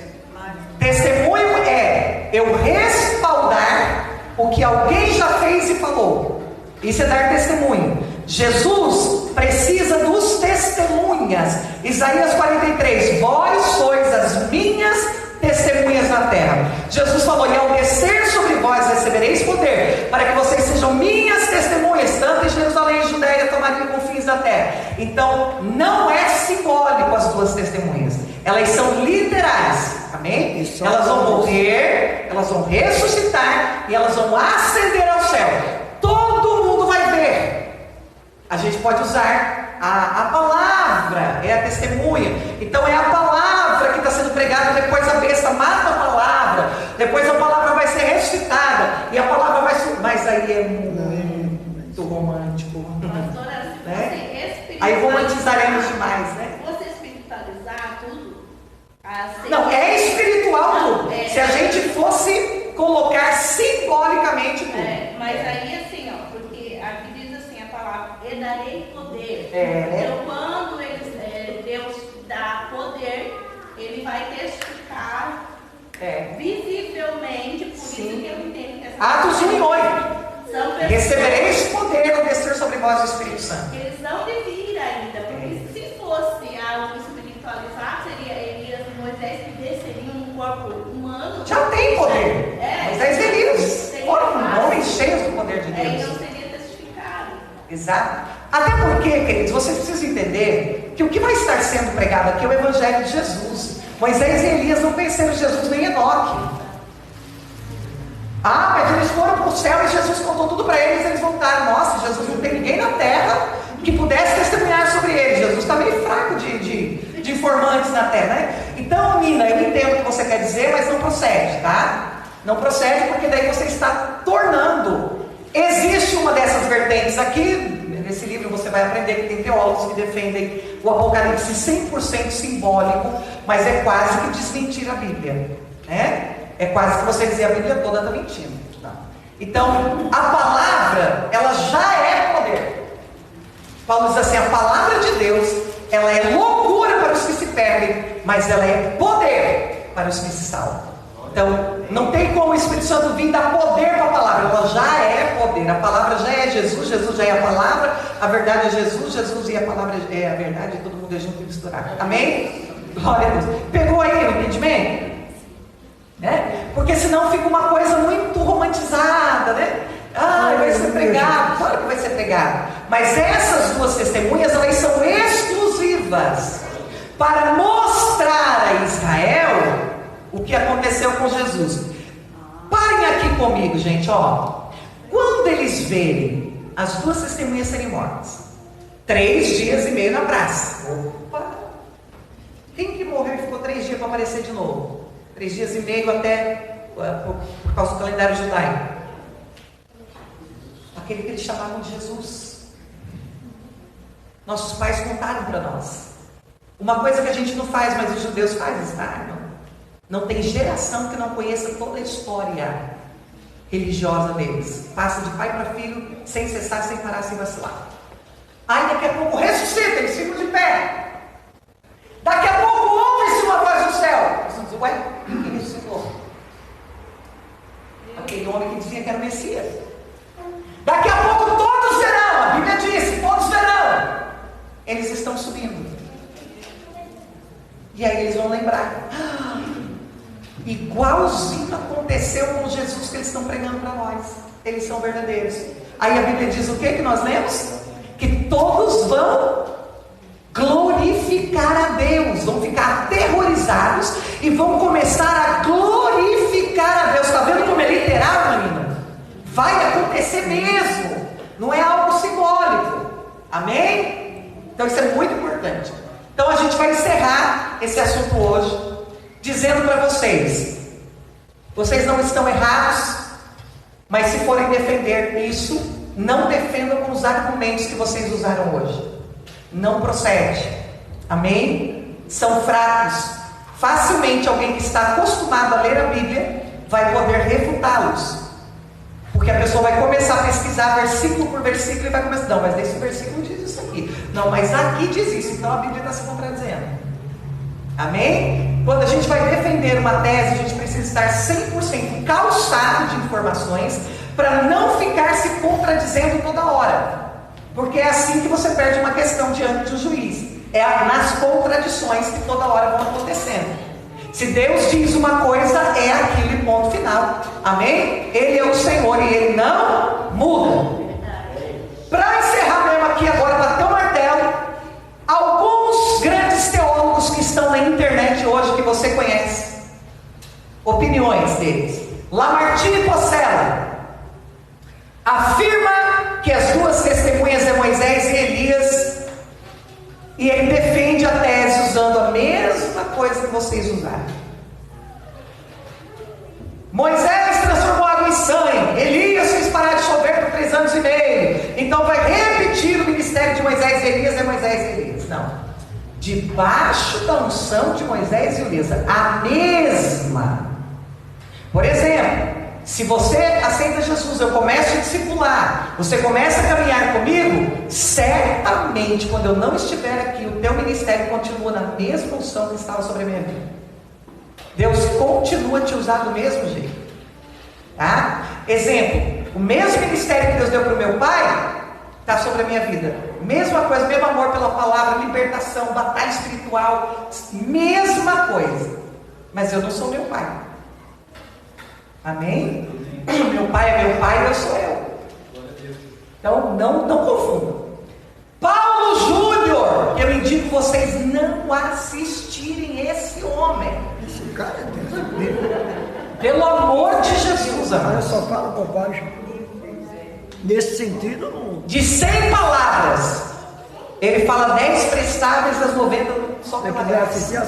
Testemunho é eu respaldar o que alguém já fez e falou. Isso é dar testemunho. Jesus precisa dos testemunhas. Isaías 43: vós sois as minhas testemunhas na terra. Jesus falou: e ao descer sobre vós recebereis poder, para que vocês sejam minhas testemunhas, tanto em Jerusalém, Judeia, Samaria e confins da terra. Então, não é simbólico as 2 testemunhas, elas são literais. Amém? Elas vão morrer, elas vão ressuscitar e elas vão ascender ao céu. Todo mundo vai ver. A gente pode usar a palavra, é a testemunha. Então é a palavra que está sendo pregada, depois a besta mata a palavra, depois a palavra vai ser ressuscitada, e a palavra vai ser... Mas aí é muito romântico. Pastora, né? Aí romantizaremos demais, né? Se você espiritualizar tudo, assim, não, é espiritual tudo. Se a gente fosse colocar simbolicamente tudo. Mas aí assim, ó, porque aqui diz assim a palavra, e darei poder. Então quando Deus dá poder, ele vai testificar visivelmente, por isso que eu entendo que essa Atos 1 e 8. São pessoas, recebereis poder ao descer sobre vós o Espírito Santo. Eles não deviam ir ainda, porque se fosse algo espiritualizado, seria Elias e Moisés que desceriam num corpo humano. Já tem poder. Moisés e Elias foram homens cheios do poder de Deus. Então seria testificado. Exato. Até porque, queridos, vocês precisam entender que o que vai estar sendo pregado aqui é o Evangelho de Jesus. Moisés e Elias não conheceram Jesus nem Enoque. Mas eles foram para o céu e Jesus contou tudo para eles, eles voltaram. Nossa, Jesus não tem ninguém na terra que pudesse testemunhar sobre ele. Jesus está meio fraco de informantes na terra, né? Então, Nina, eu entendo o que você quer dizer, mas não procede, tá? Não procede porque daí você está tornando. Existe uma dessas vertentes aqui. Nesse livro você vai aprender que tem teólogos que defendem o Apocalipse 100% simbólico, mas é quase que desmentir a Bíblia, né? É quase que você dizer a Bíblia toda está mentindo. Tá? Então, a palavra, ela já é poder. Paulo diz assim, a palavra de Deus, ela é loucura para os que se perdem, mas ela é poder para os que se salvam. Então, não tem como o Espírito Santo vir dar poder para a palavra, ela já é poder. A palavra já é Jesus, Jesus já é a palavra, a verdade é Jesus, Jesus e a palavra é a verdade, todo mundo é junto e misturado. Amém? Glória a Deus. Pegou aí o entendimento? Né? Porque senão fica uma coisa muito romantizada, né? Vai ser pregado, claro que vai ser pregado. Mas essas 2 testemunhas, elas são exclusivas para mostrar a Israel o que aconteceu com Jesus. Parem aqui comigo, gente, ó. Quando eles verem as 2 testemunhas serem mortas, 3 dias e meio na praça. Opa! Quem que morreu e ficou 3 dias para aparecer de novo? 3 dias e meio até por causa do calendário judaico. Aquele que eles chamavam de Jesus. Nossos pais contaram para nós. Uma coisa que a gente não faz, mas os judeus fazem, tá? Não tem geração que não conheça toda a história religiosa deles. Passa de pai para filho, sem cessar, sem parar, sem vacilar. Daqui a pouco ressuscita, eles ficam de pé. Daqui a pouco ouve-se uma voz do céu. Eles vão dizer, ué, quem ressuscitou? Aquele homem que dizia que era o Messias. Daqui a pouco todos verão, a Bíblia disse, todos verão. Eles estão subindo. E aí eles vão lembrar. Igualzinho aconteceu com Jesus que eles estão pregando para nós. Eles são verdadeiros. Aí a Bíblia diz o que nós lemos? Que todos vão glorificar a Deus, vão ficar aterrorizados e vão começar a glorificar a Deus. Está vendo como é literal, menina? Vai acontecer mesmo, não é algo simbólico, amém? Então isso é muito importante. Então a gente vai encerrar esse assunto hoje dizendo para vocês não estão errados, mas se forem defender isso, não defendam com os argumentos que vocês usaram hoje. Não procede, amém? São fracos. Facilmente alguém que está acostumado a ler a Bíblia vai poder refutá-los, porque a pessoa vai começar a pesquisar versículo por versículo e vai começar, não, mas esse versículo diz isso aqui, não, mas aqui diz isso, então a Bíblia está se contradizendo, amém? Quando a gente vai defender uma tese, a gente precisa estar 100% calçado de informações para não ficar se contradizendo toda hora. Porque é assim que você perde uma questão diante do juiz. É nas contradições que toda hora vão acontecendo. Se Deus diz uma coisa, é aquilo e ponto final. Amém? Ele é o Senhor e Ele não muda. Para encerrar mesmo aqui agora, bater o martelo, alguns grandes teólogos que estão na internet hoje, que você conhece, opiniões deles. Lamartine Possela afirma que as duas testemunhas é Moisés e Elias, e ele defende a tese usando a mesma coisa que vocês usaram. Moisés transformou água em sangue, Elias fez parar de chover por 3 anos e meio, então vai repetir o ministério de Moisés e Elias, é Moisés e Elias. Não, debaixo da unção de Moisés e Elias, a mesma. Por exemplo, se você aceita Jesus, eu começo a discipular, você começa a caminhar comigo, certamente quando eu não estiver aqui, o teu ministério continua na mesma unção que estava sobre a minha vida. Deus continua a te usar do mesmo jeito, tá? Exemplo, o mesmo ministério que Deus deu para o meu pai está sobre a minha vida, mesma coisa, mesmo amor pela palavra, libertação, batalha espiritual, mesma coisa, mas eu não sou meu pai. Amém? Meu pai é meu pai e eu sou eu. Então não confundam. Paulo Júnior, eu indico vocês não assistirem esse homem. Esse cara é pelo amor de Jesus, amado. Eu só falo bobagem. Nesse sentido, não. De 100 palavras, ele fala 10 prestáveis, das 90 só pela graça.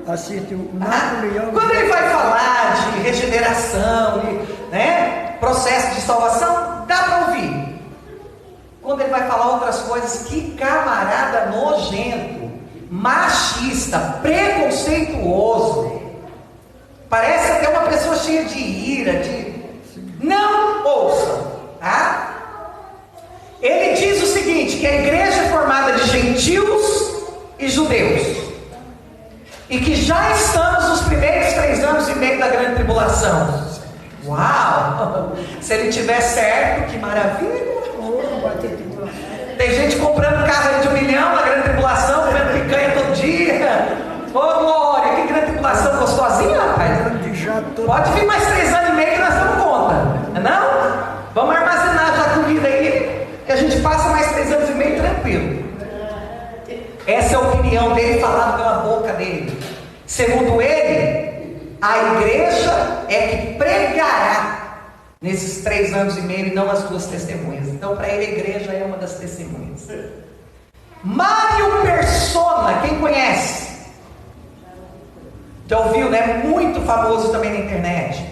Assiste o Napoleão. Quando ele vai falar de regeneração, né, processo de salvação, dá para ouvir. Quando ele vai falar outras coisas, que camarada nojento, machista, preconceituoso, parece até uma pessoa cheia de ira, não ouçam, tá? Ele diz o seguinte, que a igreja é formada de gentios e judeus, e que já estamos nos primeiros 3 anos e meio da grande tribulação. Uau! Se ele tiver certo, que maravilha! Tem gente comprando carro aí de 1 milhão na grande tribulação, comendo picanha todo dia. Ô glória, que grande tribulação gostosinha, rapaz! Pode vir mais 3 anos e meio que nós damos conta, não? Vamos armazenar já a comida aí, que a gente passa mais 3 anos e meio tranquilo. Essa é a opinião dele, falada pela boca dele. Segundo ele, a igreja é que pregará nesses 3 anos e meio e não as 2 testemunhas. Então, para ele, a igreja é uma das testemunhas. Mário Persona, quem conhece? Já ouviu, né? Muito famoso também na internet.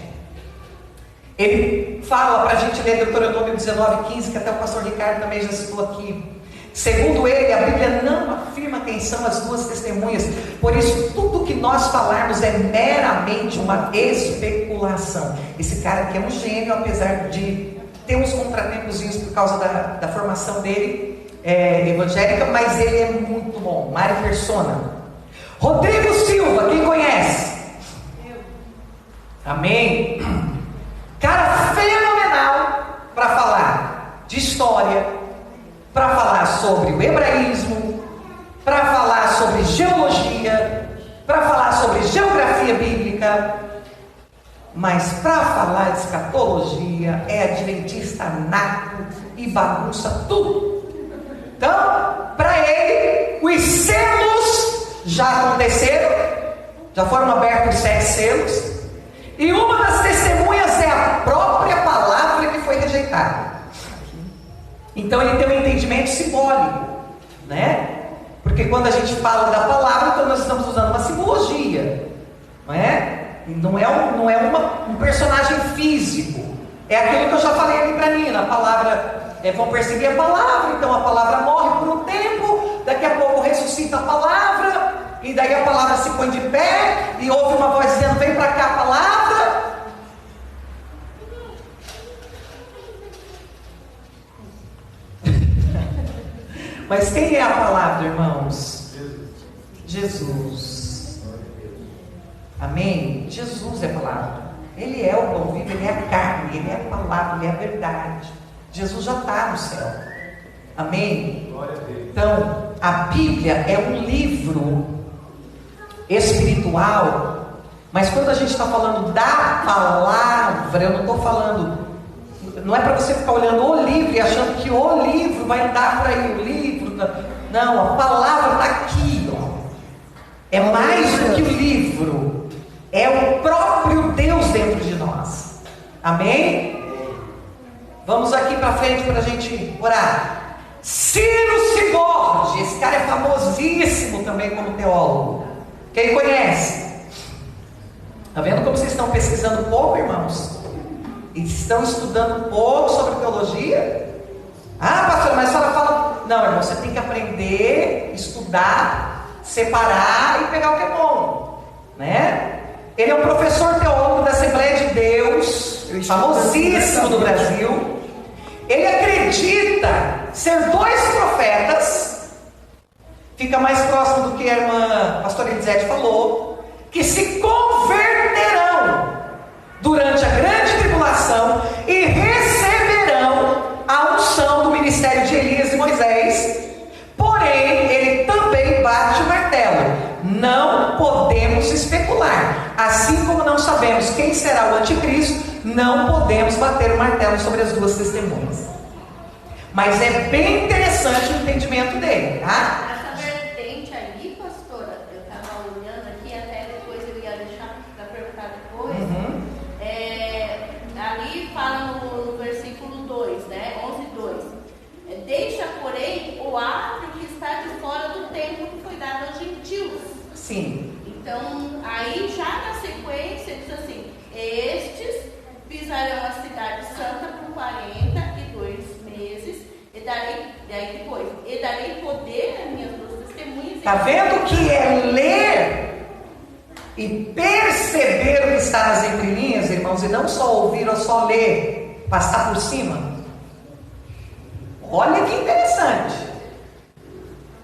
Ele fala para a gente ler Deuteronômio 19:15, que até o pastor Ricardo também já citou aqui. Segundo ele, a Bíblia não afirma quem são as 2 testemunhas, por isso tudo que nós falarmos é meramente uma especulação. Esse cara aqui é um gênio, apesar de ter uns contratempozinhos por causa da formação dele evangélica, mas ele é muito bom. Mário Persona. Rodrigo Silva, quem conhece? Amém? Cara fenomenal para falar de história, para falar sobre o hebraísmo, para falar sobre geologia, para falar sobre geografia bíblica, mas para falar de escatologia é adventista nato e bagunça tudo. Então, para ele, o Os selos já aconteceram, já foram abertos 7 selos, e uma das testemunhas é a própria palavra que foi rejeitada. Então ele tem um entendimento simbólico, né? Porque quando a gente fala da palavra, então nós estamos usando uma simbologia, não é? Não é um personagem físico. É aquilo que eu já falei ali para a Nina. A palavra, vão perseguir a palavra, então a palavra morre por um tempo, daqui a pouco ressuscita a palavra, e daí a palavra se põe de pé, e ouve uma voz dizendo: vem para cá a palavra. Mas quem é a palavra, irmãos? Jesus. Amém? Jesus é a palavra. Ele é o pão vivo, ele é a carne, ele é a palavra, ele é a verdade. Jesus já está no céu. Amém? Então, a Bíblia é um livro espiritual, mas quando a gente está falando da palavra, eu não estou falando, não é para você ficar olhando o livro e achando que o livro vai andar por aí, o livro. Não, a palavra está aqui, ó. É mais do que o livro, é o próprio Deus dentro de nós. Amém? Vamos aqui para frente para a gente orar. Ciro Cibordi, esse cara é famosíssimo também como teólogo. Quem conhece? Está vendo como vocês estão pesquisando pouco, irmãos? E estão estudando pouco sobre teologia? Ah, pastor, mas a senhora fala... Não, irmão, você tem que aprender, estudar, separar e pegar o que é bom, né? Ele é um professor teólogo da Assembleia de Deus, famosíssimo no Brasil. Ele acredita ser 2 profetas, fica mais próximo do que a irmã pastora Elisete falou, que se converterão durante a grande tribulação e receberão a unção do ministério de Elias e Moisés. Porém, ele também bate o martelo: não podemos especular, assim como não sabemos quem será o anticristo, não podemos bater o martelo sobre as 2 testemunhas. Mas é bem interessante o entendimento dele, tá? Essa vertente aí, pastora, eu estava olhando aqui, até depois eu ia deixar para perguntar depois. Ali fala no versículo 2, né? 11:2. Deixa, porém, o átrio que está de fora do templo que foi dado aos gentios. Sim. Então, aí já na sequência diz assim: estes pisarão a cidade santa por 42 meses, e darei poder às minhas 2 testemunhas. Está vendo que é ler e perceber o que está nas entrelinhas, irmãos, e não só ouvir ou só ler, passar por cima? Olha que interessante,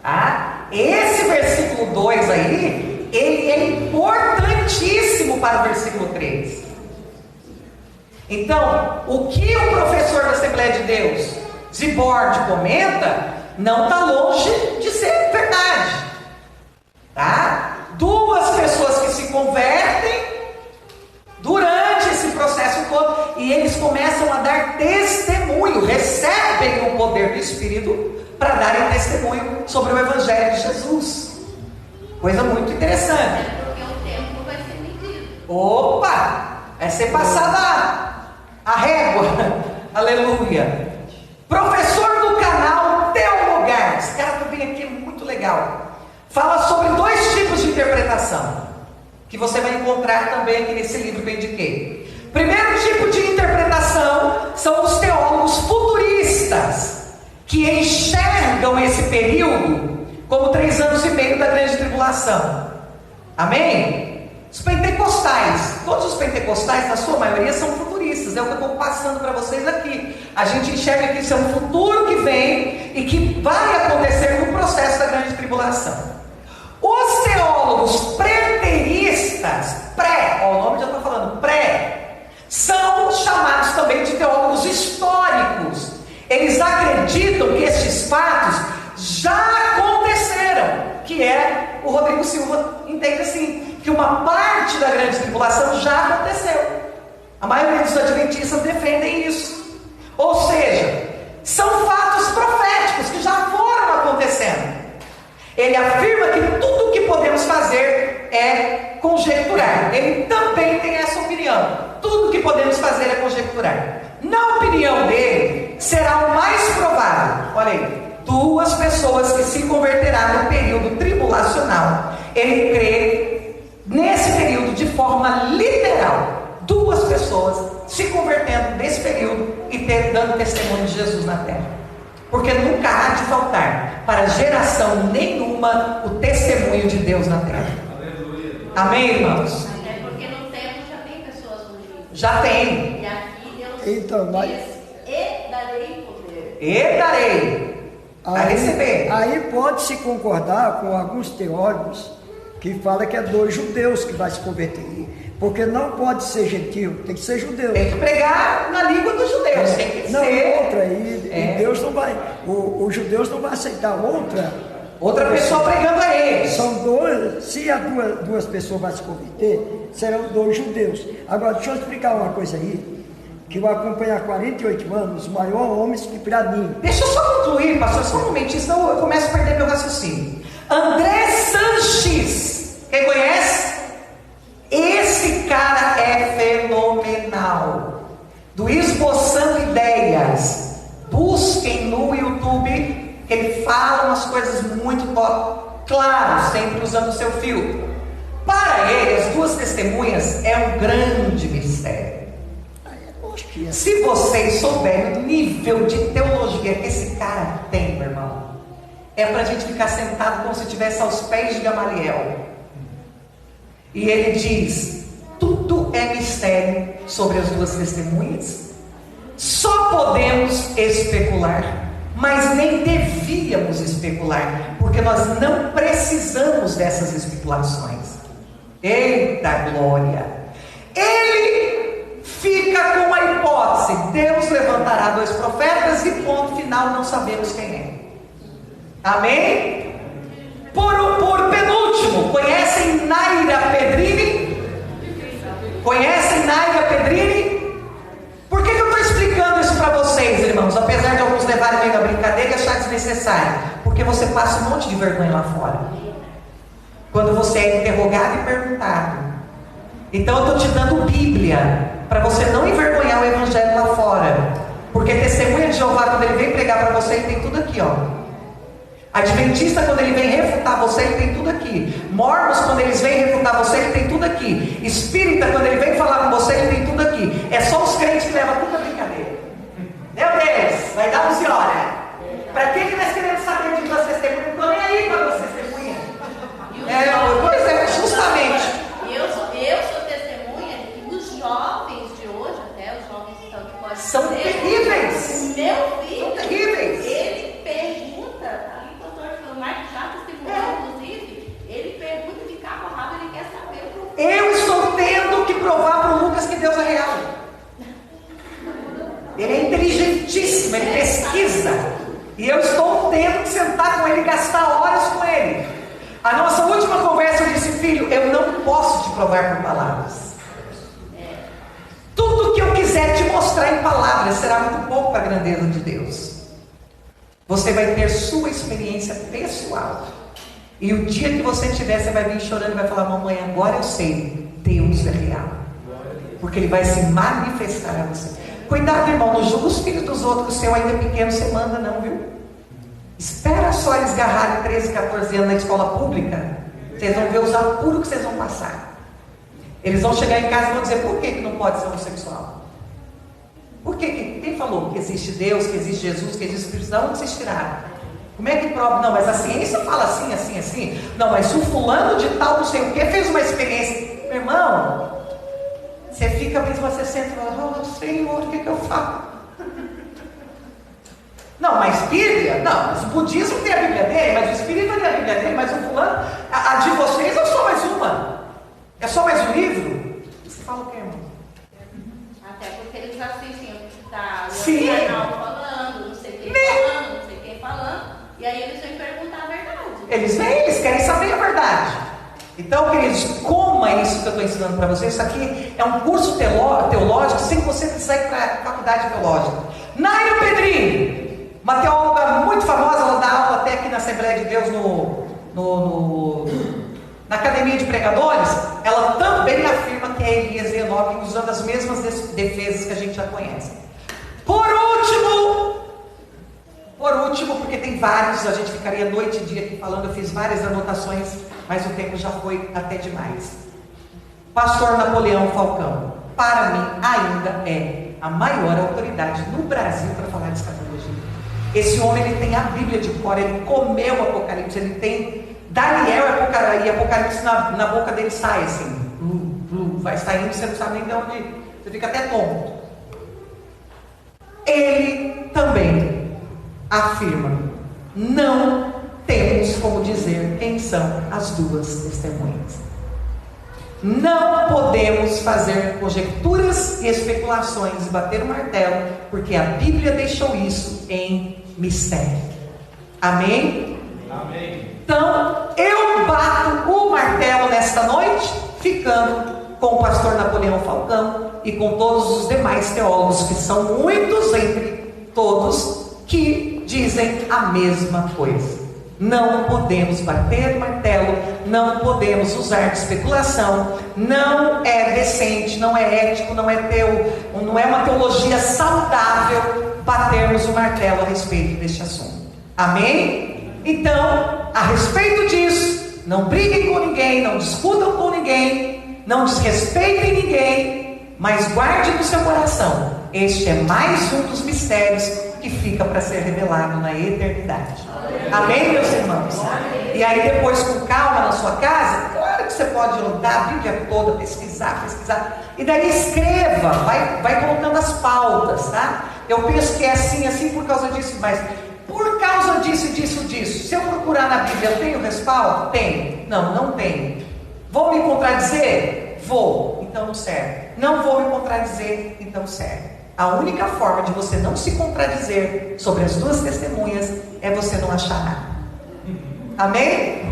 tá? Esse versículo 2 aí, ele é importantíssimo para o versículo 3. Então, o que o professor da Assembleia de Deus, Cibordi, comenta, não está longe de ser verdade, tá? 2 pessoas que se convertem durante esse processo todo, e eles começam a dar testemunho, recebem o poder do Espírito para darem testemunho sobre o Evangelho de Jesus. Coisa muito interessante. Porque o tempo vai ser medido. Opa! Vai ser passada a régua. Aleluia. Professor do canal Teologar, esse cara que vem aqui é muito legal. Fala sobre 2 tipos de interpretação, que você vai encontrar também aqui nesse livro que eu indiquei. Primeiro tipo de interpretação são os teólogos futuristas, que enxergam esse período como 3 anos e meio da grande tribulação. Amém? Os pentecostais, todos os pentecostais, na sua maioria, são futuristas. É o que eu estou passando para vocês aqui. A gente enxerga que isso é um futuro que vem e que vai acontecer no processo da grande tribulação. Os teólogos preteristas, o nome já está falando, são chamados também de teólogos históricos. Eles acreditam que estes fatos já aconteceram, que é, o Rodrigo Silva entende assim, que uma parte da grande tribulação já aconteceu. A maioria dos adventistas defendem isso. Ou seja, são fatos proféticos que já foram acontecendo. Ele afirma que tudo o que podemos fazer é conjecturar. Ele também tem essa opinião. Tudo o que podemos fazer é conjecturar. Na opinião dele, será o mais provável. Olha aí, 2 pessoas que se converterão no período tribulacional. Ele crê nesse período de forma literal. 2 pessoas se convertendo nesse período e dando testemunho de Jesus na terra. Porque nunca há de faltar para geração nenhuma o testemunho de Deus na terra. Aleluia. Amém, irmãos? Até porque no templo já tem pessoas ungidas. Já tem. E aqui Deus diz: e darei poder. E darei. A receber. Aí pode-se concordar com alguns teólogos que falam que é 2 judeus que vai se converter. Porque não pode ser gentil, tem que ser judeu. Tem que pregar na língua dos judeus, tem que não, ser. Outra, e Deus não vai, os judeus não vão aceitar outra pessoa pregando a eles. São 2, se as duas pessoas vão se converter, serão 2 judeus. Agora, deixa eu explicar uma coisa aí, que eu acompanho há 48 anos, os maiores homens que para mim. Deixa eu só concluir, pastor, só um momentinho, senão eu começo a perder meu raciocínio. André Sanches, quem conhece? Esse cara é fenomenal. Do Esboçando Ideias. Busquem no YouTube, que ele fala umas coisas muito top. Claro, sempre usando o seu filtro. Para ele, as 2 testemunhas é um grande mistério. Se vocês souberem o nível de teologia que esse cara tem, meu irmão, é para a gente ficar sentado como se estivesse aos pés de Gamaliel. E ele diz: tudo é mistério sobre as 2 testemunhas. Só podemos especular, mas nem devíamos especular, porque nós não precisamos dessas especulações. Eita glória! Ele fica com a hipótese: Deus levantará 2 profetas e ponto final, não sabemos quem é. Amém? Por penúltimo, conhecem Naira Pedrini? Conhecem Naira Pedrini? Por que eu estou explicando isso para vocês, irmãos? Apesar de alguns levarem meio na brincadeira e achar desnecessário. Porque você passa um monte de vergonha lá fora. Quando você é interrogado e perguntado. Então eu estou te dando Bíblia, para você não envergonhar o Evangelho lá fora. Porque testemunha de Jeová, quando ele vem pregar para você, ele tem tudo aqui, ó. Adventista, quando ele vem refutar você, ele tem tudo aqui. Mormons, quando eles vêm refutar você, ele tem tudo aqui. Espírita, quando ele vem falar com você, ele tem tudo aqui. É só os crentes que levam tudo a brincadeira. Meu Deus, vai dar 11 horas. Para que nós queremos saber de 2 testemunhas? Não estou nem aí para 2 testemunhas. Pois é, justamente. Eu sou testemunha de que os jovens de hoje, até os jovens que estão aqui, são terríveis. O meu filho, são terríveis. Ele pergunta. Marcos já testemunhou, inclusive, ele pergunta de cabo a rabo, ele quer saber o que eu estou tendo que provar para o Lucas que Deus é real. Ele é inteligentíssimo, ele pesquisa. E eu estou tendo que sentar com ele e gastar horas com ele. A nossa última conversa eu disse: filho, eu não posso te provar por palavras. Tudo que eu quiser te mostrar em palavras será muito pouco para a grandeza de Deus. Você vai ter sua experiência pessoal. E o dia que você tiver, você vai vir chorando e vai falar: mamãe, agora eu sei, Deus é real. Porque Ele vai se manifestar a você. Cuidado, irmão, não julga os filhos dos outros, o seu ainda é pequeno, você manda não, viu? Espera só eles agarrarem 13, 14 anos na escola pública. Vocês vão ver os apuros que vocês vão passar. Eles vão chegar em casa e vão dizer: por que não pode ser homossexual? Por que? Quem falou que existe Deus, que existe Jesus, que existe Espírito? Da onde vocês tiraram? Como é que prova? Não, mas a ciência fala assim, assim, assim. Não, mas o fulano de tal, não sei o que, fez uma experiência. Meu irmão, você fica mesmo, você senta e fala: oh Senhor, o que eu faço? Não, mas Bíblia? Não, mas o budismo tem a Bíblia dele, mas o Espírito tem a Bíblia dele, mas o fulano, a de vocês é só mais uma. É só mais um livro? Você fala o que, irmão? Até porque eles assistem o que está Sim. no canal falando, não sei quem falando, não sei quem falando, e aí eles vêm perguntar a verdade. Eles vêm, eles querem saber a verdade. Então, queridos, coma isso que eu estou ensinando para vocês. Isso aqui é um curso teológico sem você precisar ir para a faculdade teológica. Naira Pedrini, uma teóloga muito famosa, ela dá aula até aqui na Assembleia de Deus no na Academia de Pregadores, ela também afirma que é Elias e Enoque, usando as mesmas defesas que a gente já conhece. Por último, porque tem vários, a gente ficaria noite e dia aqui falando, eu fiz várias anotações, mas o tempo já foi até demais. Pastor Napoleão Falcão, para mim, ainda é a maior autoridade no Brasil para falar de escatologia. Esse homem, ele tem a Bíblia de cor, ele comeu o Apocalipse, ele tem Daniel e Apocalipse na boca dele sai assim, vai saindo, você não sabe nem de onde, você fica até tonto. Ele também afirma, não temos como dizer quem são as duas testemunhas. Não podemos fazer conjecturas e especulações e bater o martelo, porque a Bíblia deixou isso em mistério. Amém? Amém. Então, eu bato o martelo nesta noite, ficando com o pastor Napoleão Falcão e com todos os demais teólogos, que são muitos entre todos, que dizem a mesma coisa. Não podemos bater o martelo, não podemos usar de especulação, não é decente, não é ético, não é uma teologia saudável batermos o martelo a respeito deste assunto. Amém? Então, a respeito disso, não briguem com ninguém, não discutam com ninguém, não desrespeitem ninguém, mas guarde no seu coração, este é mais um dos mistérios que fica para ser revelado na eternidade. Amém, meus irmãos? E aí depois, com calma na sua casa, claro que você pode andar a Bíblia toda, pesquisar, e daí escreva, vai colocando as pautas, tá? Eu penso que é assim por causa disso, mas por causa disso. Se eu procurar na Bíblia, eu tenho respaldo? Tenho. Não tenho. Vou me contradizer? Vou. Então não serve. Não vou me contradizer? Então serve. A única forma de você não se contradizer sobre as duas testemunhas é você não achar nada. Amém?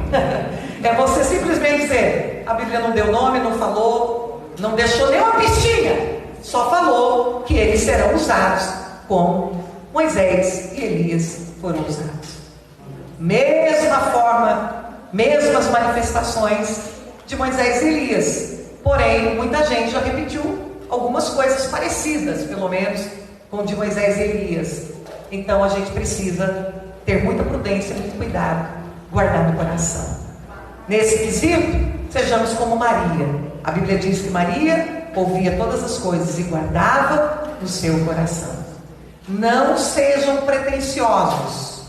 É você simplesmente dizer, a Bíblia não deu nome, não falou, não deixou nenhuma pistinha, só falou que eles serão usados como Moisés e Elias foram usados. Mesma forma, mesmas manifestações de Moisés e Elias. Porém, muita gente já repetiu algumas coisas parecidas, pelo menos, com de Moisés e Elias. Então a gente precisa ter muita prudência, muito cuidado, guardar no coração. Nesse quesito, sejamos como Maria. A Bíblia diz que Maria ouvia todas as coisas e guardava no seu coração. Não sejam pretensiosos.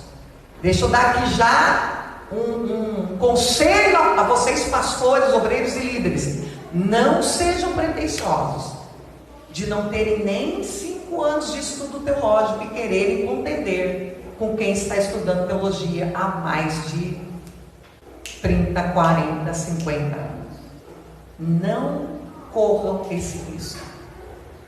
Deixa eu dar aqui já um conselho a vocês, pastores, obreiros e líderes. Não sejam pretensiosos de não terem nem 5 anos de estudo teológico e quererem contender com quem está estudando teologia há mais de 30, 40, 50 anos. Não corram esse risco.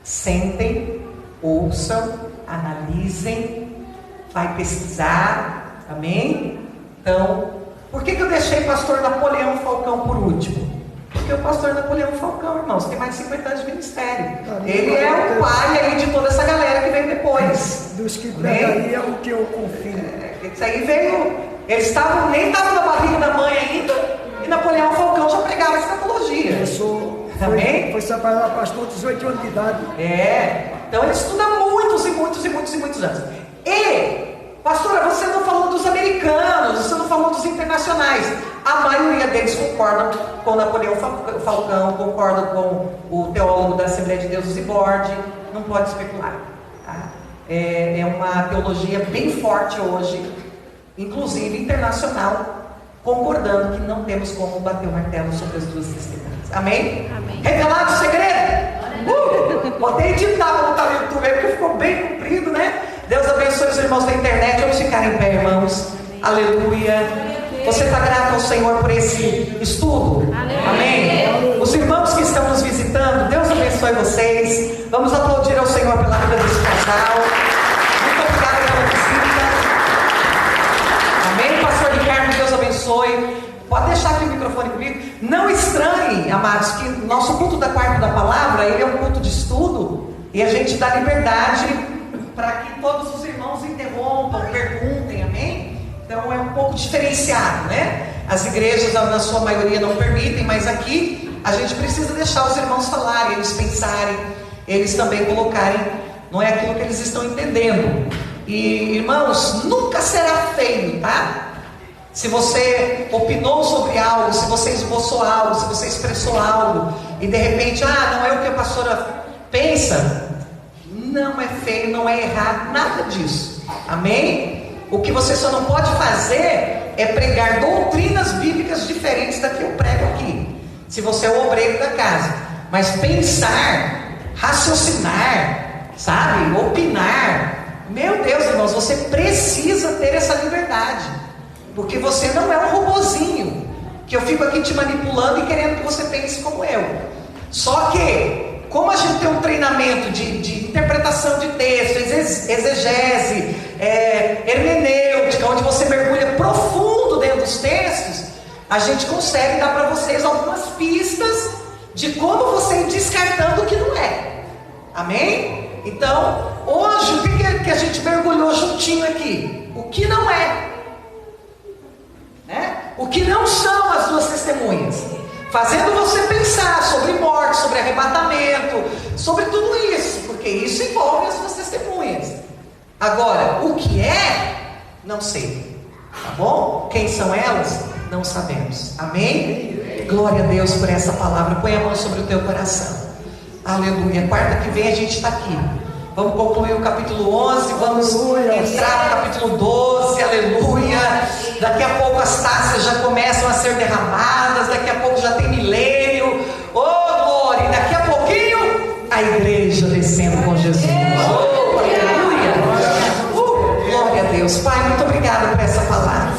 Sentem, ouçam, analisem, vai pesquisar, amém? Então, por que eu deixei pastor Napoleão Falcão por último? Porque o pastor Napoleão Falcão, irmãos, tem mais de 50 anos de ministério. Ele é o pai aí de toda essa galera que vem depois. Dos que pregaria o que eu confio. Isso aí veio. Eles nem estavam na barriga da mãe ainda, e Napoleão Falcão já pregava escatologia. Foi separado pastor 18 anos de idade. Então ele estuda muitos anos. E, pastora, você não falou dos americanos, você não falou dos internacionais. A maioria deles concordam com Napoleão Falcão, concordam com o teólogo da Assembleia de Deus, Zibord. Não pode especular, tá? É uma teologia bem forte hoje, inclusive internacional, concordando que não temos como bater o martelo sobre as duas testemunhas. Amém? Amém. Revelado o segredo? Botei editar para botar no YouTube aí, porque ficou bem comprido, né? Deus abençoe os irmãos da internet. Vamos ficar em pé, irmãos. Aleluia. Você está grato ao Senhor por esse estudo? Amém? Os irmãos que estão nos visitando, Deus abençoe vocês. Vamos aplaudir ao Senhor pela vida desse casal. Muito obrigada pela visita. Amém? Pastor Ricardo, Deus abençoe. Pode deixar aqui o microfone comigo. Não estranhe, amados, que nosso culto da quarta da palavra, ele é um culto de estudo, e a gente dá liberdade para que todos os irmãos interrompam, perguntem, amém? Então é um pouco diferenciado, né? As igrejas, na sua maioria, não permitem, mas aqui a gente precisa deixar os irmãos falarem, eles pensarem, eles também colocarem, não é aquilo que eles estão entendendo. E, irmãos, nunca será feio, tá? Se você opinou sobre algo, se você esboçou algo, se você expressou algo, e de repente, não é o que a pastora pensa, não é feio, não é errado, nada disso, amém? O que você só não pode fazer é pregar doutrinas bíblicas diferentes da que eu prego aqui, se você é o obreiro da casa. Mas pensar, raciocinar, sabe, opinar, meu Deus, irmãos, você precisa ter essa liberdade, porque você não é um robozinho que eu fico aqui te manipulando e querendo que você pense como eu. Só que, como a gente tem um treinamento de interpretação de texto, exegese, hermenêutica, onde você mergulha profundo dentro dos textos, a gente consegue dar para vocês algumas pistas de como você ir descartando o que não é. Amém? Então, hoje, o que a gente mergulhou juntinho aqui? O que não é. O que não são as duas testemunhas, fazendo você pensar sobre morte, sobre arrebatamento, sobre tudo isso, porque isso envolve as duas testemunhas. Agora, o que é, não sei, tá bom? Quem são elas, não sabemos. Amém? Glória a Deus por essa palavra. Põe a mão sobre o teu coração. Aleluia. Quarta que vem a gente está aqui. Vamos concluir o capítulo 11, vamos entrar no capítulo 12, aleluia. Daqui a pouco as taças já começam a ser derramadas, daqui a pouco já tem milênio, glória, e daqui a pouquinho, a igreja descendo com Jesus, aleluia. Glória a Deus. Pai, muito obrigada por essa palavra,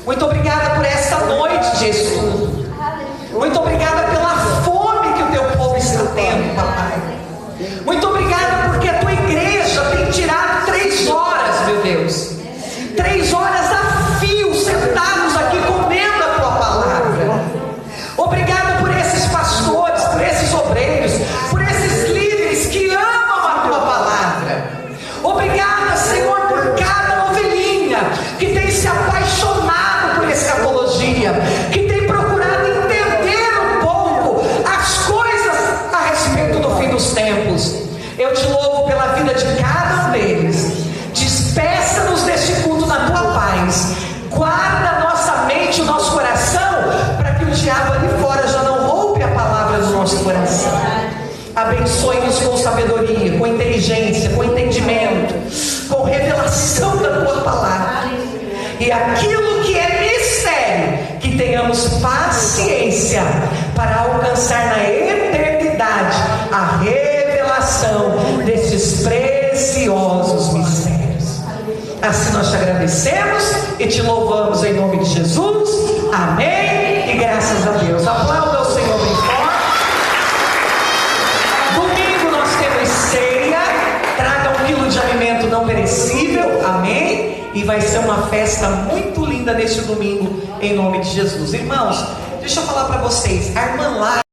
muito obrigada por essa noite de estudo, muito obrigada pela fome que o teu povo está tendo, papai. Muito obrigada porque a tua igreja tem tirado 3 horas, meu Deus, 3 horas a fio, sentados aqui comendo a tua palavra. Obrigada por esses pastores, por esses obreiros, por esses líderes que amam a tua palavra. Obrigada, Senhor, por cada ovelhinha que tem se apaixonado por escatologia, que tem procurado entender um pouco as coisas a respeito do fim dos tempos. Eu te louvo pela vida de cada um deles. Despeça-nos deste culto na tua paz. Guarda nossa mente, o nosso coração, para que o diabo ali fora já não roube a palavra do nosso coração. Abençoe-nos com sabedoria, com inteligência, com entendimento, com revelação da tua palavra. E aquilo que é mistério, que tenhamos paciência para alcançar na eternidade a revelação desses preciosos mistérios. Assim nós te agradecemos e te louvamos em nome de Jesus. Amém. E graças a Deus. Aplauda o Senhor bem forte. Domingo nós temos ceia. Traga 1 quilo de alimento não perecível. Amém. E vai ser uma festa muito linda neste domingo em nome de Jesus. Irmãos, deixa eu falar para vocês. A irmã lá